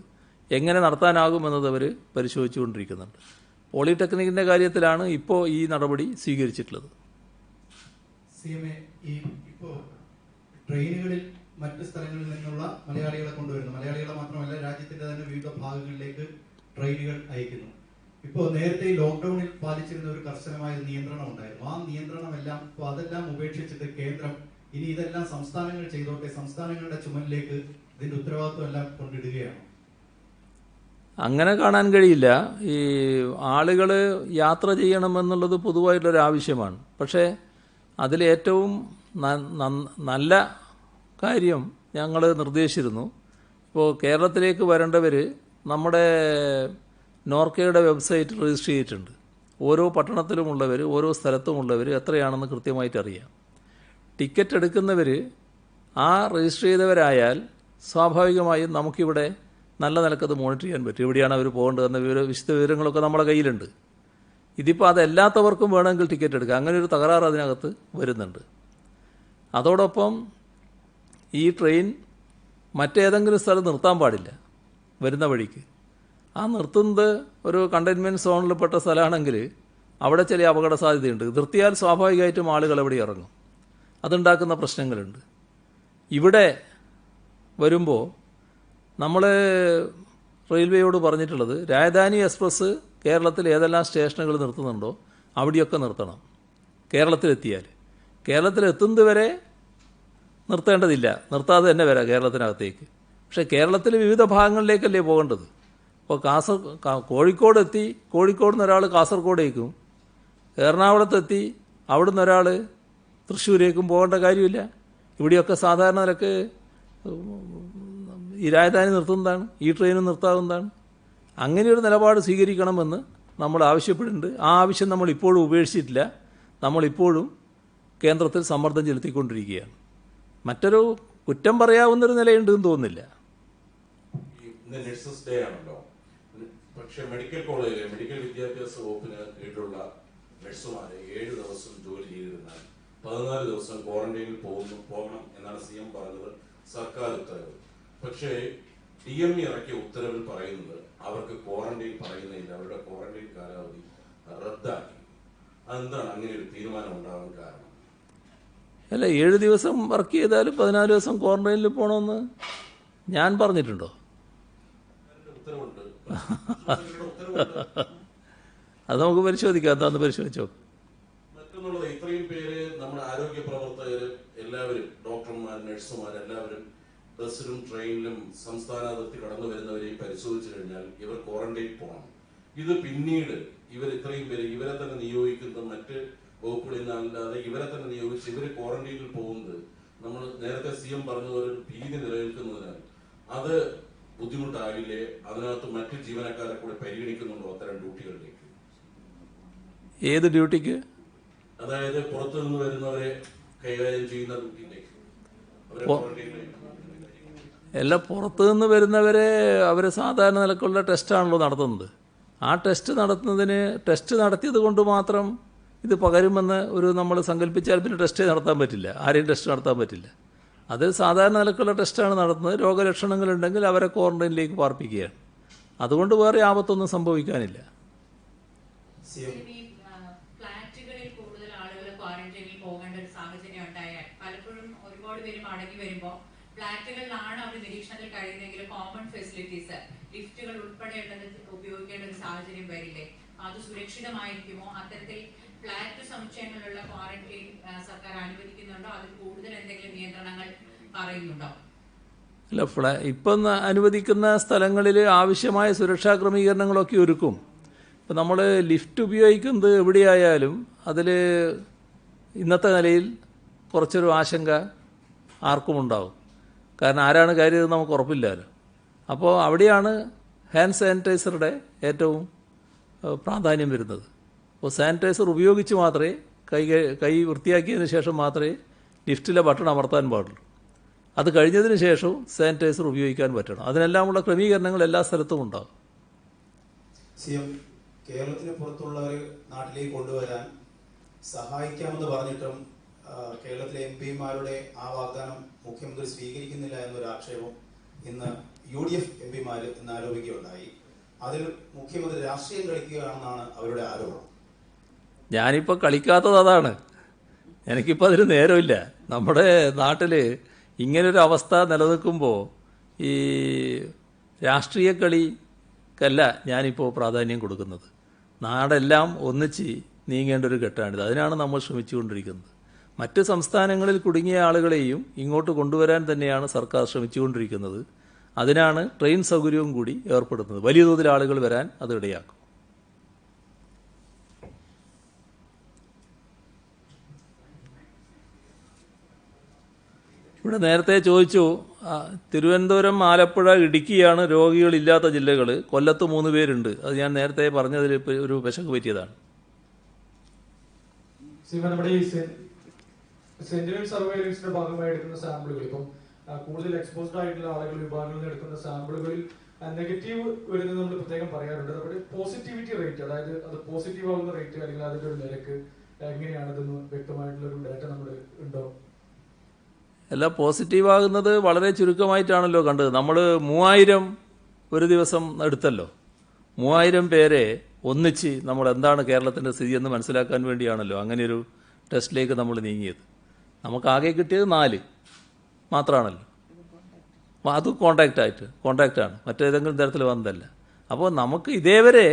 എങ്ങനെ നടത്താനാകും എന്നത് അവർ പരിശോധിച്ചുകൊണ്ടിരിക്കുന്നുണ്ട്. പോളിടെക്നിക്കിൻ്റെ കാര്യത്തിലാണ് ഇപ്പോൾ ഈ നടപടി സ്വീകരിച്ചിട്ടുള്ളത്. CMA, ഇപ്പോൾ ട്രെയിനുകളിൽ മറ്റ് സ്ഥലങ്ങളിൽ നിന്നുള്ള മലയാളികളെ കൊണ്ടുവരുന്നു. മലയാളികളെ മാത്രമല്ല, രാജ്യത്തിന്റെ തന്നെ വിവിധ ഭാഗങ്ങളിലേക്ക് ട്രെയിനുകൾ അയക്കുന്നു. ഇപ്പോൾ നേരത്തെ ഈ ലോക്ക്ഡൌണിൽ പാലിച്ചിരുന്ന ഒരു കർശനമായ നിയന്ത്രണം ഉണ്ടായിരുന്നു. ആ നിയന്ത്രണമെല്ലാം ഇപ്പോൾ അതെല്ലാം ഉപേക്ഷിച്ചിട്ട് കേന്ദ്രം ഇനി ഇതെല്ലാം സംസ്ഥാനങ്ങൾ ചെയ്തോട്ടെ, സംസ്ഥാനങ്ങളുടെ ചുമലിലേക്ക് ഇതിന്റെ ഉത്തരവാദിത്വം എല്ലാം കൊണ്ടിടുകയാണ്. അങ്ങനെ കാണാൻ കഴിയില്ല. ഈ ആളുകൾ യാത്ര ചെയ്യണമെന്നുള്ളത് പൊതുവായിട്ടൊരു ആവശ്യമാണ്. പക്ഷേ അതിലേറ്റവും നല്ല കാര്യം ഞങ്ങൾ നിർദ്ദേശിച്ചിരുന്നു. ഇപ്പോൾ കേരളത്തിലേക്ക് വരേണ്ടവർ നമ്മുടെ നോർക്കയുടെ വെബ്സൈറ്റ് രജിസ്റ്റർ ചെയ്തിട്ടുണ്ട്. ഓരോ പട്ടണത്തിലുമുള്ളവർ, ഓരോ സ്ഥലത്തുമുള്ളവർ എത്രയാണെന്ന് കൃത്യമായിട്ട് അറിയാം. ടിക്കറ്റ് എടുക്കുന്നവർ ആ രജിസ്റ്റർ ചെയ്തവരായാൽ സ്വാഭാവികമായും നമുക്കിവിടെ നല്ല നിലക്കത് മോണിറ്റർ ചെയ്യാൻ പറ്റും. എവിടെയാണ് അവർ പോകേണ്ടതെന്ന വിശദ വിവരങ്ങളൊക്കെ നമ്മുടെ കയ്യിലുണ്ട്. ഇതിപ്പോൾ അതല്ലാത്തവർക്കും വേണമെങ്കിൽ ടിക്കറ്റ് എടുക്കാം. അങ്ങനെ ഒരു തകരാറ് അതിനകത്ത് വരുന്നുണ്ട്. അതോടൊപ്പം ഈ ട്രെയിൻ മറ്റേതെങ്കിലും സ്ഥലത്ത് നിർത്താൻ പാടില്ല വരുന്ന വഴിക്ക്. ആ നിർത്തുന്നത് ഒരു കണ്ടെയ്ൻമെൻറ്റ് സോണിൽപ്പെട്ട സ്ഥലമാണെങ്കിൽ അവിടെ ചില അപകട സാധ്യതയുണ്ട്. നിർത്തിയാൽ സ്വാഭാവികമായിട്ടും ആളുകൾ എവിടെ ഇറങ്ങും. അതുണ്ടാക്കുന്ന പ്രശ്നങ്ങളുണ്ട്. ഇവിടെ വരുമ്പോൾ നമ്മൾ റെയിൽവേയോട് പറഞ്ഞിട്ടുള്ളത് രാജധാനി എക്സ്പ്രസ് കേരളത്തിൽ ഏതെല്ലാം സ്റ്റേഷനുകൾ നിർത്തുന്നുണ്ടോ അവിടെയൊക്കെ നിർത്തണം. കേരളത്തിലെത്തുന്നത് വരെ നിർത്തേണ്ടതില്ല, നിർത്താതെ തന്നെ വരാം കേരളത്തിനകത്തേക്ക്. പക്ഷേ കേരളത്തിലെ വിവിധ ഭാഗങ്ങളിലേക്കല്ലേ പോകേണ്ടത്. ഇപ്പോൾ കോഴിക്കോടെത്തി കോഴിക്കോട് നിന്ന് ഒരാൾ കാസർഗോഡേക്കും, എറണാകുളത്തെത്തി അവിടുന്ന് ഒരാൾ തൃശ്ശൂരേക്കും പോകേണ്ട കാര്യമില്ല. ഇവിടെയൊക്കെ സാധാരണ നിലക്ക് ഈ രാജധാനി നിർത്തുന്നതാണ്, ഈ ട്രെയിനും നിർത്താവുന്നതാണ്. അങ്ങനെയൊരു നിലപാട് സ്വീകരിക്കണമെന്ന് നമ്മൾ ആവശ്യപ്പെടുന്നുണ്ട്. ആ ആവശ്യം നമ്മൾ ഇപ്പോഴും ഉപേക്ഷിച്ചിട്ടില്ല. നമ്മളിപ്പോഴും കേന്ദ്രത്തിൽ സമ്മർദ്ദം ചെലുത്തിക്കൊണ്ടിരിക്കുകയാണ്. മറ്റൊരു കുറ്റം പറയാവുന്നൊരു നിലയുണ്ടെന്ന് തോന്നുന്നില്ല. ഇന്ന് നഴ്സസ് ഡേ ആണല്ലോ. പക്ഷെ മെഡിക്കൽ കോളേജിലെ മെഡിക്കൽ വിദ്യാഭ്യാസ വകുപ്പിന് കീഴിലുള്ള നഴ്സുമാരെ 7 ദിവസം ജോലി ചെയ്തിരുന്നാൽ 14 ദിവസം ക്വാറന്റൈനിൽ പോകണം എന്നാണ് CM പറഞ്ഞത്, സർക്കാർ ഉത്തരവ്. പക്ഷേ DME ഇറക്കിയ ഉത്തരവിൽ പറയുന്നത് അവർക്ക് ക്വാറന്റൈൻ പറയുന്നില്ല, അവരുടെ ക്വാറന്റൈൻ കാലാവധി റദ്ദാക്കി. അതെന്താണ് അങ്ങനെ ഒരു തീരുമാനം ഉണ്ടാകാൻ കാരണം? അല്ല, 7 ദിവസം വർക്ക് ചെയ്താലും 14 ദിവസം ക്വാറന്റൈനിൽ പോകണമെന്ന് ഞാൻ പറഞ്ഞിട്ടുണ്ടോ? ഉത്തരവുണ്ട്. അത് നമുക്ക് പരിശോധിക്കാം. എന്താന്ന് പരിശോധിച്ചോ. മറ്റൊന്നുള്ളത്, ഇത്രയും പേര് നമ്മുടെ ആരോഗ്യ പ്രവർത്തകർ എല്ലാവരും, ഡോക്ടർമാർ, നഴ്സുമാർ എല്ലാവരും ബസ്സിലും ട്രെയിനിലും സംസ്ഥാന അതിർത്തി കടന്നു വരുന്നവരെയും പരിശോധിച്ചു കഴിഞ്ഞാൽ ഇവർ ക്വാറന്റൈൻ പോകണം. ഇത് പിന്നീട് ഇവർ ഇത്രയും പേര് ഇവരെ തന്നെ നിയോഗിക്കുന്ന മറ്റ് വകുപ്പുകളിൽ നിന്നല്ലാതെ ഇവരെ തന്നെ നിയോഗിച്ച് ഇവർ ക്വാറന്റൈനിൽ പോകുന്നത് നമ്മൾ നേരത്തെ CM പറഞ്ഞതുപോലെ ഒരു ഭീതി നിലനിൽക്കുന്നതിനാൽ അത് ബുദ്ധിമുട്ടാകില്ലേ? അതിനകത്ത് മറ്റ് ജീവനക്കാരെ കൂടെ പരിഗണിക്കുന്നുണ്ടോ അത്തരം ഡ്യൂട്ടികളിലേക്ക്? ഏത് ഡ്യൂട്ടിക്ക്? അതായത് പുറത്തു നിന്ന് വരുന്നവരെ കൈകാര്യം ചെയ്യുന്ന ഡ്യൂട്ടിയിലേക്ക്, അവരെ ക്വാറന്റൈനിലേക്ക്. എല്ലാം പുറത്തു നിന്ന് വരുന്നവരെ അവർ സാധാരണ നിലക്കുള്ള ടെസ്റ്റാണല്ലോ നടത്തുന്നത്. ആ ടെസ്റ്റ് നടത്തിയത് കൊണ്ട് മാത്രം ഇത് പകരുമെന്ന് നമ്മൾ സങ്കല്പിച്ചാൽ പിന്നെ ടെസ്റ്റ് നടത്താൻ പറ്റില്ല. ആരെയും ടെസ്റ്റ് നടത്താൻ പറ്റില്ല. അത് സാധാരണ നിലക്കുള്ള ടെസ്റ്റാണ് നടത്തുന്നത്. രോഗലക്ഷണങ്ങളുണ്ടെങ്കിൽ അവരെ ക്വാറന്റൈനിലേക്ക് പാർപ്പിക്കുകയാണ്. അതുകൊണ്ട് വേറെ ആപത്തൊന്നും സംഭവിക്കാനില്ല. ഫ്ലാറ്റുകളിൽ കൂടുതൽ ആളുകൾ ക്വാറന്റൈനിൽ പോകേണ്ട ഒരു സാഹചര്യം ഉണ്ടായാൽ പലപ്പോഴും ഒരുപാട് പേര് മടങ്ങി വരുമ്പോൾ ഫ്ലാറ്റുകളിലാണ് അവർ നിരീക്ഷണത്തിൽ കഴിയുന്നെങ്കിൽ കോമൺ ഫെസിലിറ്റീസ്, ലിഫ്റ്റുകൾ ഉൾപ്പെടെയുള്ളത് ഉപയോഗിക്കേണ്ട ഒരു സാഹചര്യം വരില്ലേ? അത് സുരക്ഷിതമായിരിക്കുമോ? അത്തരത്തിൽ ഫ്ലാറ്റ് സമുച്ചയങ്ങളിലുള്ള ക്വാറന്റൈൻ സർക്കാർ അനുവദിക്കുന്നുണ്ടോ? അതിൽ കൂടുതൽ എന്തെങ്കിലും നിയന്ത്രണങ്ങൾ പറയുന്നുണ്ടോ? അല്ല, ഇപ്പം അനുവദിക്കുന്ന സ്ഥലങ്ങളിൽ ആവശ്യമായ സുരക്ഷാ ക്രമീകരണങ്ങളൊക്കെ ഒരുക്കും. ഇപ്പം നമ്മൾ ലിഫ്റ്റ് ഉപയോഗിക്കുന്നത് എവിടെയായാലും അതിൽ ഇന്നത്തെ നിലയിൽ കുറച്ചൊരു ആശങ്ക ആർക്കും ഉണ്ടാവും. കാരണം ആരാണ് കാര്യം നമുക്ക് ഉറപ്പില്ലല്ലോ. അപ്പോൾ അവിടെയാണ് ഹാൻഡ് സാനിറ്റൈസറുടെ ഏറ്റവും പ്രാധാന്യം വരുന്നത്. അപ്പോൾ സാനിറ്റൈസർ ഉപയോഗിച്ച് മാത്രമേ കൈ വൃത്തിയാക്കിയതിന് ശേഷം മാത്രമേ ലിഫ്റ്റിലെ ബട്ടൺ അമർത്താൻ പാടുള്ളൂ. അത് കഴിഞ്ഞതിന് ശേഷവും സാനിറ്റൈസർ ഉപയോഗിക്കാൻ പറ്റണം. അതിനെല്ലാമുള്ള ക്രമീകരണങ്ങൾ എല്ലാ സ്ഥലത്തും ഉണ്ടാകും. സിഎം, കേരളത്തിന് പുറത്തുള്ളവർ നാട്ടിലേക്ക് കൊണ്ടുവരാൻ സഹായിക്കാമെന്ന് പറഞ്ഞിട്ടും കേരളത്തിലെ എംപിമാരുടെ ആ വാഗ്ദാനം മുഖ്യമന്ത്രി സ്വീകരിക്കുന്നില്ല എന്നൊരു ആക്ഷേപം ഇന്ന് UDF എംപിമാർ ഇന്ന് ആരോപിക്കുകയുണ്ടായി. അതിൽ മുഖ്യമന്ത്രി രാഷ്ട്രീയം കളിക്കുകയാണെന്നാണ് അവരുടെ ആരോപണം. ഞാനിപ്പോൾ കളിക്കാത്തത് അതാണ്. എനിക്കിപ്പോൾ അതിന് നേരമില്ല. നമ്മുടെ നാട്ടിൽ ഇങ്ങനൊരു അവസ്ഥ നിലനിൽക്കുമ്പോൾ ഈ രാഷ്ട്രീയ കളിക്കല്ല ഞാനിപ്പോൾ പ്രാധാന്യം കൊടുക്കുന്നത്. നാടെല്ലാം ഒന്നിച്ച് നീങ്ങേണ്ട ഒരു ഘട്ടമാണിത്. അതിനാണ് നമ്മൾ ശ്രമിച്ചുകൊണ്ടിരിക്കുന്നത്. മറ്റ് സംസ്ഥാനങ്ങളിൽ കുടുങ്ങിയ ആളുകളെയും ഇങ്ങോട്ട് കൊണ്ടുവരാൻ തന്നെയാണ് സർക്കാർ ശ്രമിച്ചുകൊണ്ടിരിക്കുന്നത്. അതിനാണ് ട്രെയിൻ സൗകര്യവും കൂടി ഏർപ്പെടുത്തുന്നത്. വലിയ തോതിൽ ആളുകൾ വരാൻ അത് ഇടയാക്കും. ഇവിടെ നേരത്തെ ചോദിച്ചു, തിരുവനന്തപുരം, ആലപ്പുഴ, ഇടുക്കിയാണ് രോഗികളില്ലാത്ത ജില്ലകൾ. കൊല്ലത്ത് 3 പേരുണ്ട്. അത് ഞാൻ നേരത്തെ പറഞ്ഞതിൽ ഒരു വിശക്ക് പറ്റിയതാണ്. നമ്മുടെ ഈ സെന്റിനൽ സർവൈലൻസിന്റെ ഭാഗമായി എടുക്കുന്ന സാമ്പിളുകൾ, ഇപ്പം കൂടുതൽ എക്സ്പോസ്ഡ് ആയിട്ടുള്ള ആളുകൾ വിഭാഗങ്ങളിൽ എടുക്കുന്ന സാമ്പിളുകളിൽ നെഗറ്റീവ് വരുന്നത് നമ്മൾ പ്രത്യേകം പറയാറുണ്ട്. നമ്മുടെ പോസിറ്റിവിറ്റി റേറ്റ്, അതായത് അത് പോസിറ്റീവ് ആവുന്ന റേറ്റ് അല്ലെങ്കിൽ അതിന്റെ ഒരു നിരക്ക് എങ്ങനെയാണതെന്ന് വ്യക്തമായിട്ടുള്ള ഒരു ഡാറ്റ നമ്മുടെ ഉണ്ടോ? അല്ല, പോസിറ്റീവാകുന്നത് വളരെ ചുരുക്കമായിട്ടാണല്ലോ കണ്ടത്. നമ്മൾ 3000 ഒരു ദിവസം എടുത്തല്ലോ. 3000 പേരെ ഒന്നിച്ച് നമ്മൾ എന്താണ് കേരളത്തിൻ്റെ സ്ഥിതി എന്ന് മനസ്സിലാക്കാൻ വേണ്ടിയാണല്ലോ അങ്ങനെയൊരു ടെസ്റ്റിലേക്ക് നമ്മൾ നീങ്ങിയത്. നമുക്കാകെ കിട്ടിയത് 4 മാത്രമാണല്ലോ. അത് കോണ്ടാക്റ്റാണ്, മറ്റേതെങ്കിലും തരത്തിൽ വന്നതല്ല. അപ്പോൾ നമുക്ക് ഇതേവരെ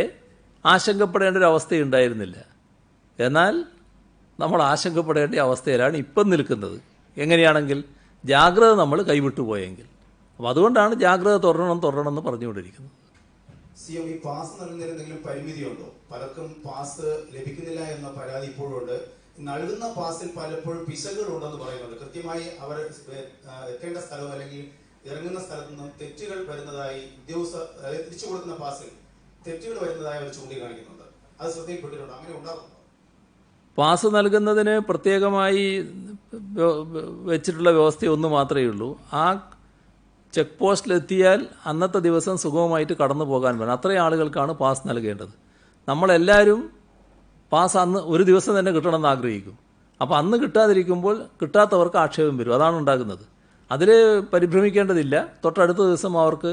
ആശങ്കപ്പെടേണ്ട ഒരു അവസ്ഥയുണ്ടായിരുന്നില്ല. എന്നാൽ നമ്മൾ ആശങ്കപ്പെടേണ്ട അവസ്ഥയിലാണ് ഇപ്പം നിൽക്കുന്നത്. എങ്ങനെയാണെങ്കിൽ ജാഗ്രത നമ്മൾ കൈവിട്ടു പോയെങ്കിൽ. അപ്പോൾ അതുകൊണ്ടാണ് ജാഗ്രത തുടരണം എന്ന് പറഞ്ഞുകൊണ്ടിരിക്കുന്നത്. സിഎം, ഈ പാസ് നൽകുന്നതിന് എന്തെങ്കിലും പരിമിതിയുണ്ടോ? പലർക്കും പാസ് ലഭിക്കുന്നില്ല എന്ന പരാതി ഇപ്പോഴുണ്ട്. നൽകുന്ന പാസിൽ പലപ്പോഴും പിശകുകളുണ്ടെന്ന് പറയുന്നുണ്ട്. കൃത്യമായി അവർ എത്തേണ്ട സ്ഥലവും അല്ലെങ്കിൽ ഇറങ്ങുന്ന സ്ഥലത്തു നിന്നും തെറ്റുകൾ വരുന്നതായി തിരിച്ചു കൊടുക്കുന്ന പാസിൽ തെറ്റുകൾ വരുന്നതായി അവർ ചൂണ്ടിക്കാണിക്കുന്നുണ്ട്. അത് ശ്രദ്ധയിൽപ്പെട്ടിട്ടുണ്ടോ? അങ്ങനെ ഉണ്ടാകുന്നുണ്ടോ? പാസ് നൽകുന്നതിന് പ്രത്യേകമായി വെച്ചിട്ടുള്ള വ്യവസ്ഥ ഒന്ന് മാത്രമേ ഉള്ളൂ. ആ ചെക്ക് പോസ്റ്റിലെത്തിയാൽ അന്നത്തെ ദിവസം സുഗമമായിട്ട് കടന്നു പോകാൻ വേണം. അത്രയും ആളുകൾക്കാണ് പാസ് നൽകേണ്ടത്. നമ്മളെല്ലാവരും പാസ് അന്ന് ഒരു ദിവസം തന്നെ കിട്ടണമെന്ന് ആഗ്രഹിക്കും. അപ്പോൾ അന്ന് കിട്ടാതിരിക്കുമ്പോൾ കിട്ടാത്തവർക്ക് ആക്ഷേപം വരും. അതാണ് ഉണ്ടാകുന്നത്. അതിൽ പരിഭ്രമിക്കേണ്ടതില്ല. തൊട്ടടുത്ത ദിവസം അവർക്ക്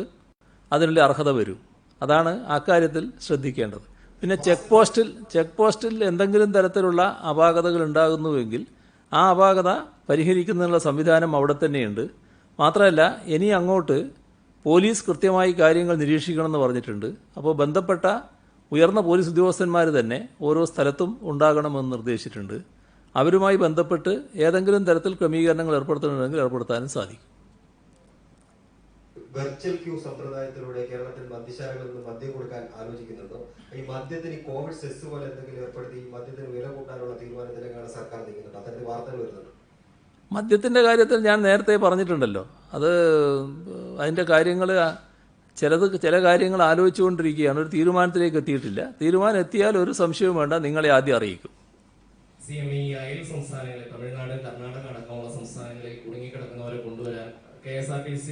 അതിനുള്ള അർഹത വരും. അതാണ് അക്കാര്യത്തിൽ ശ്രദ്ധിക്കേണ്ടത്. പിന്നെ ചെക്ക് പോസ്റ്റിൽ എന്തെങ്കിലും തരത്തിലുള്ള അപാകതകൾ ഉണ്ടാകുന്നുവെങ്കിൽ ആ അപാകത പരിഹരിക്കുന്നതിനുള്ള സംവിധാനം അവിടെ തന്നെയുണ്ട്. മാത്രമല്ല, ഇനി അങ്ങോട്ട് പോലീസ് കൃത്യമായി കാര്യങ്ങൾ നിരീക്ഷിക്കണമെന്ന് പറഞ്ഞിട്ടുണ്ട്. അപ്പോൾ ബന്ധപ്പെട്ട ഉയർന്ന പോലീസ് ഉദ്യോഗസ്ഥന്മാർ തന്നെ ഓരോ സ്ഥലത്തും ഉണ്ടാകണമെന്ന് നിർദ്ദേശിച്ചിട്ടുണ്ട്. അവരുമായി ബന്ധപ്പെട്ട് ഏതെങ്കിലും തരത്തിൽ ക്രമീകരണങ്ങൾ ഏർപ്പെടുത്തണമെങ്കിൽ ഏർപ്പെടുത്താനും സാധിക്കും. വെർച്വൽ ക്യൂ സമ്പ്രദായത്തിലൂടെ കേരളത്തിൽ മദ്യശാലകളിൽ നിന്ന് മദ്യം കൊടുക്കാൻ ആലോചിക്കുന്നുണ്ടോ? ഈ മദ്യത്തിന് കോവിഡ് സെസ് പോലെ എന്തെങ്കിലും ഏർപ്പെടുത്തി മദ്യത്തിന് വില കൂട്ടാനുള്ള തീരുമാനത്തിലേക്കാണ് സർക്കാർ നീങ്ങുന്നത്? അത്തരത്തിൽ വാർത്തകൾ വരുന്നുണ്ട്. മദ്യത്തിൻ്റെ കാര്യത്തിൽ ഞാൻ നേരത്തെ പറഞ്ഞിട്ടുണ്ടല്ലോ. അത് അതിൻ്റെ കാര്യങ്ങൾ ചില കാര്യങ്ങൾ ആലോചിച്ചുകൊണ്ടിരിക്കുകയാണ്. ഒരു തീരുമാനത്തിലേക്ക് എത്തിയിട്ടില്ല. തീരുമാനം എത്തിയാൽ ഒരു സംശയവും വേണ്ട, നിങ്ങളെ ആദ്യം അറിയിക്കും. സിഎം, ഈ അയൽ സംസ്ഥാനങ്ങളിൽ തമിഴ്നാട്, കർണാടക അടക്കമുള്ള സംസ്ഥാനങ്ങളിൽ കുടുങ്ങിക്കിടക്കുന്നവരെ കൊണ്ടുവരാൻ KSRTC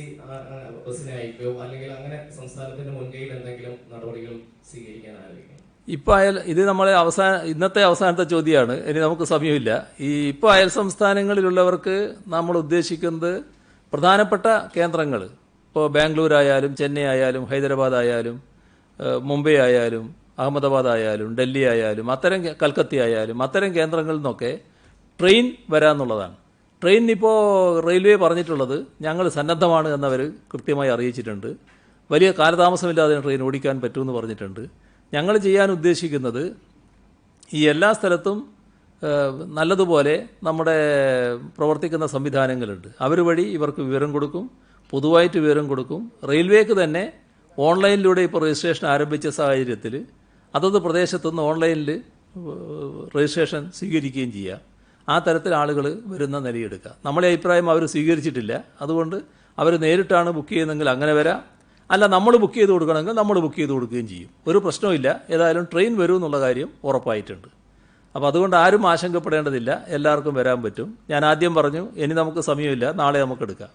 ബസ്സിനെ അയക്കുകയോ അല്ലെങ്കിൽ അങ്ങനെ സംസ്ഥാനത്തിന്റെ മുൻകൈയിൽ എന്തെങ്കിലും നടപടികൾ സ്വീകരിക്കാൻ ആലോചിക്കും? ഇപ്പോൾ ഇത് നമ്മളെ ഇന്നത്തെ അവസാനത്തെ ചോദ്യമാണ്. ഇനി നമുക്ക് സമയമില്ല. ഇപ്പോൾ അയൽ സംസ്ഥാനങ്ങളിലുള്ളവർക്ക് നമ്മൾ ഉദ്ദേശിക്കുന്നത് പ്രധാനപ്പെട്ട കേന്ദ്രങ്ങൾ, ഇപ്പോൾ ബാംഗ്ലൂർ ആയാലും ചെന്നൈ ആയാലും ഹൈദരാബാദ് ആയാലും മുംബൈ ആയാലും അഹമ്മദാബാദ് ആയാലും ഡൽഹി ആയാലും കൽക്കത്ത ആയാലും അത്തരം കേന്ദ്രങ്ങളിൽ നിന്നൊക്കെ ട്രെയിൻ വരാമെന്നുള്ളതാണ്. ട്രെയിനിപ്പോൾ റെയിൽവേ പറഞ്ഞിട്ടുള്ളത് ഞങ്ങൾ സന്നദ്ധമാണ് എന്നവർ കൃത്യമായി അറിയിച്ചിട്ടുണ്ട്. വലിയ കാലതാമസമില്ലാതെ ട്രെയിൻ ഓടിക്കാൻ പറ്റുമെന്ന് പറഞ്ഞിട്ടുണ്ട്. ഞങ്ങൾ ചെയ്യാൻ ഉദ്ദേശിക്കുന്നത് ഈ എല്ലാ സ്ഥലത്തും നല്ലതുപോലെ നമ്മുടെ പ്രവർത്തിക്കുന്ന സംവിധാനങ്ങളുണ്ട്. അവർ വഴി ഇവർക്ക് വിവരം കൊടുക്കും, പൊതുവായിട്ട് വിവരം കൊടുക്കും. റെയിൽവേക്ക് തന്നെ ഓൺലൈനിലൂടെ ഇപ്പോൾ രജിസ്ട്രേഷൻ ആരംഭിച്ച സാഹചര്യത്തിൽ അതത് പ്രദേശത്തുനിന്ന് ഓൺലൈനിൽ രജിസ്ട്രേഷൻ സ്വീകരിക്കുകയും ചെയ്യുക. ആ തരത്തിൽ ആളുകൾ വരുന്ന നിലയെടുക്കുക. നമ്മളെ അഭിപ്രായം അവർ സ്വീകരിച്ചിട്ടില്ല. അതുകൊണ്ട് അവർ നേരിട്ടാണ് ബുക്ക് ചെയ്യുന്നതെങ്കിൽ അങ്ങനെ വരാം, അല്ല നമ്മൾ ബുക്ക് ചെയ്ത് കൊടുക്കണമെങ്കിൽ നമ്മൾ ബുക്ക് ചെയ്ത് കൊടുക്കുകയും ചെയ്യും. ഒരു പ്രശ്നവുമില്ല. ഏതായാലും ട്രെയിൻ വരും എന്നുള്ള കാര്യം ഉറപ്പായിട്ടുണ്ട്. അപ്പോൾ അതുകൊണ്ട് ആരും ആശങ്കപ്പെടേണ്ടതില്ല, എല്ലാവർക്കും വരാൻ പറ്റും. ഞാൻ ആദ്യം പറഞ്ഞു ഇനി നമുക്ക് സമയമില്ല, നാളെ നമുക്ക് എടുക്കാം.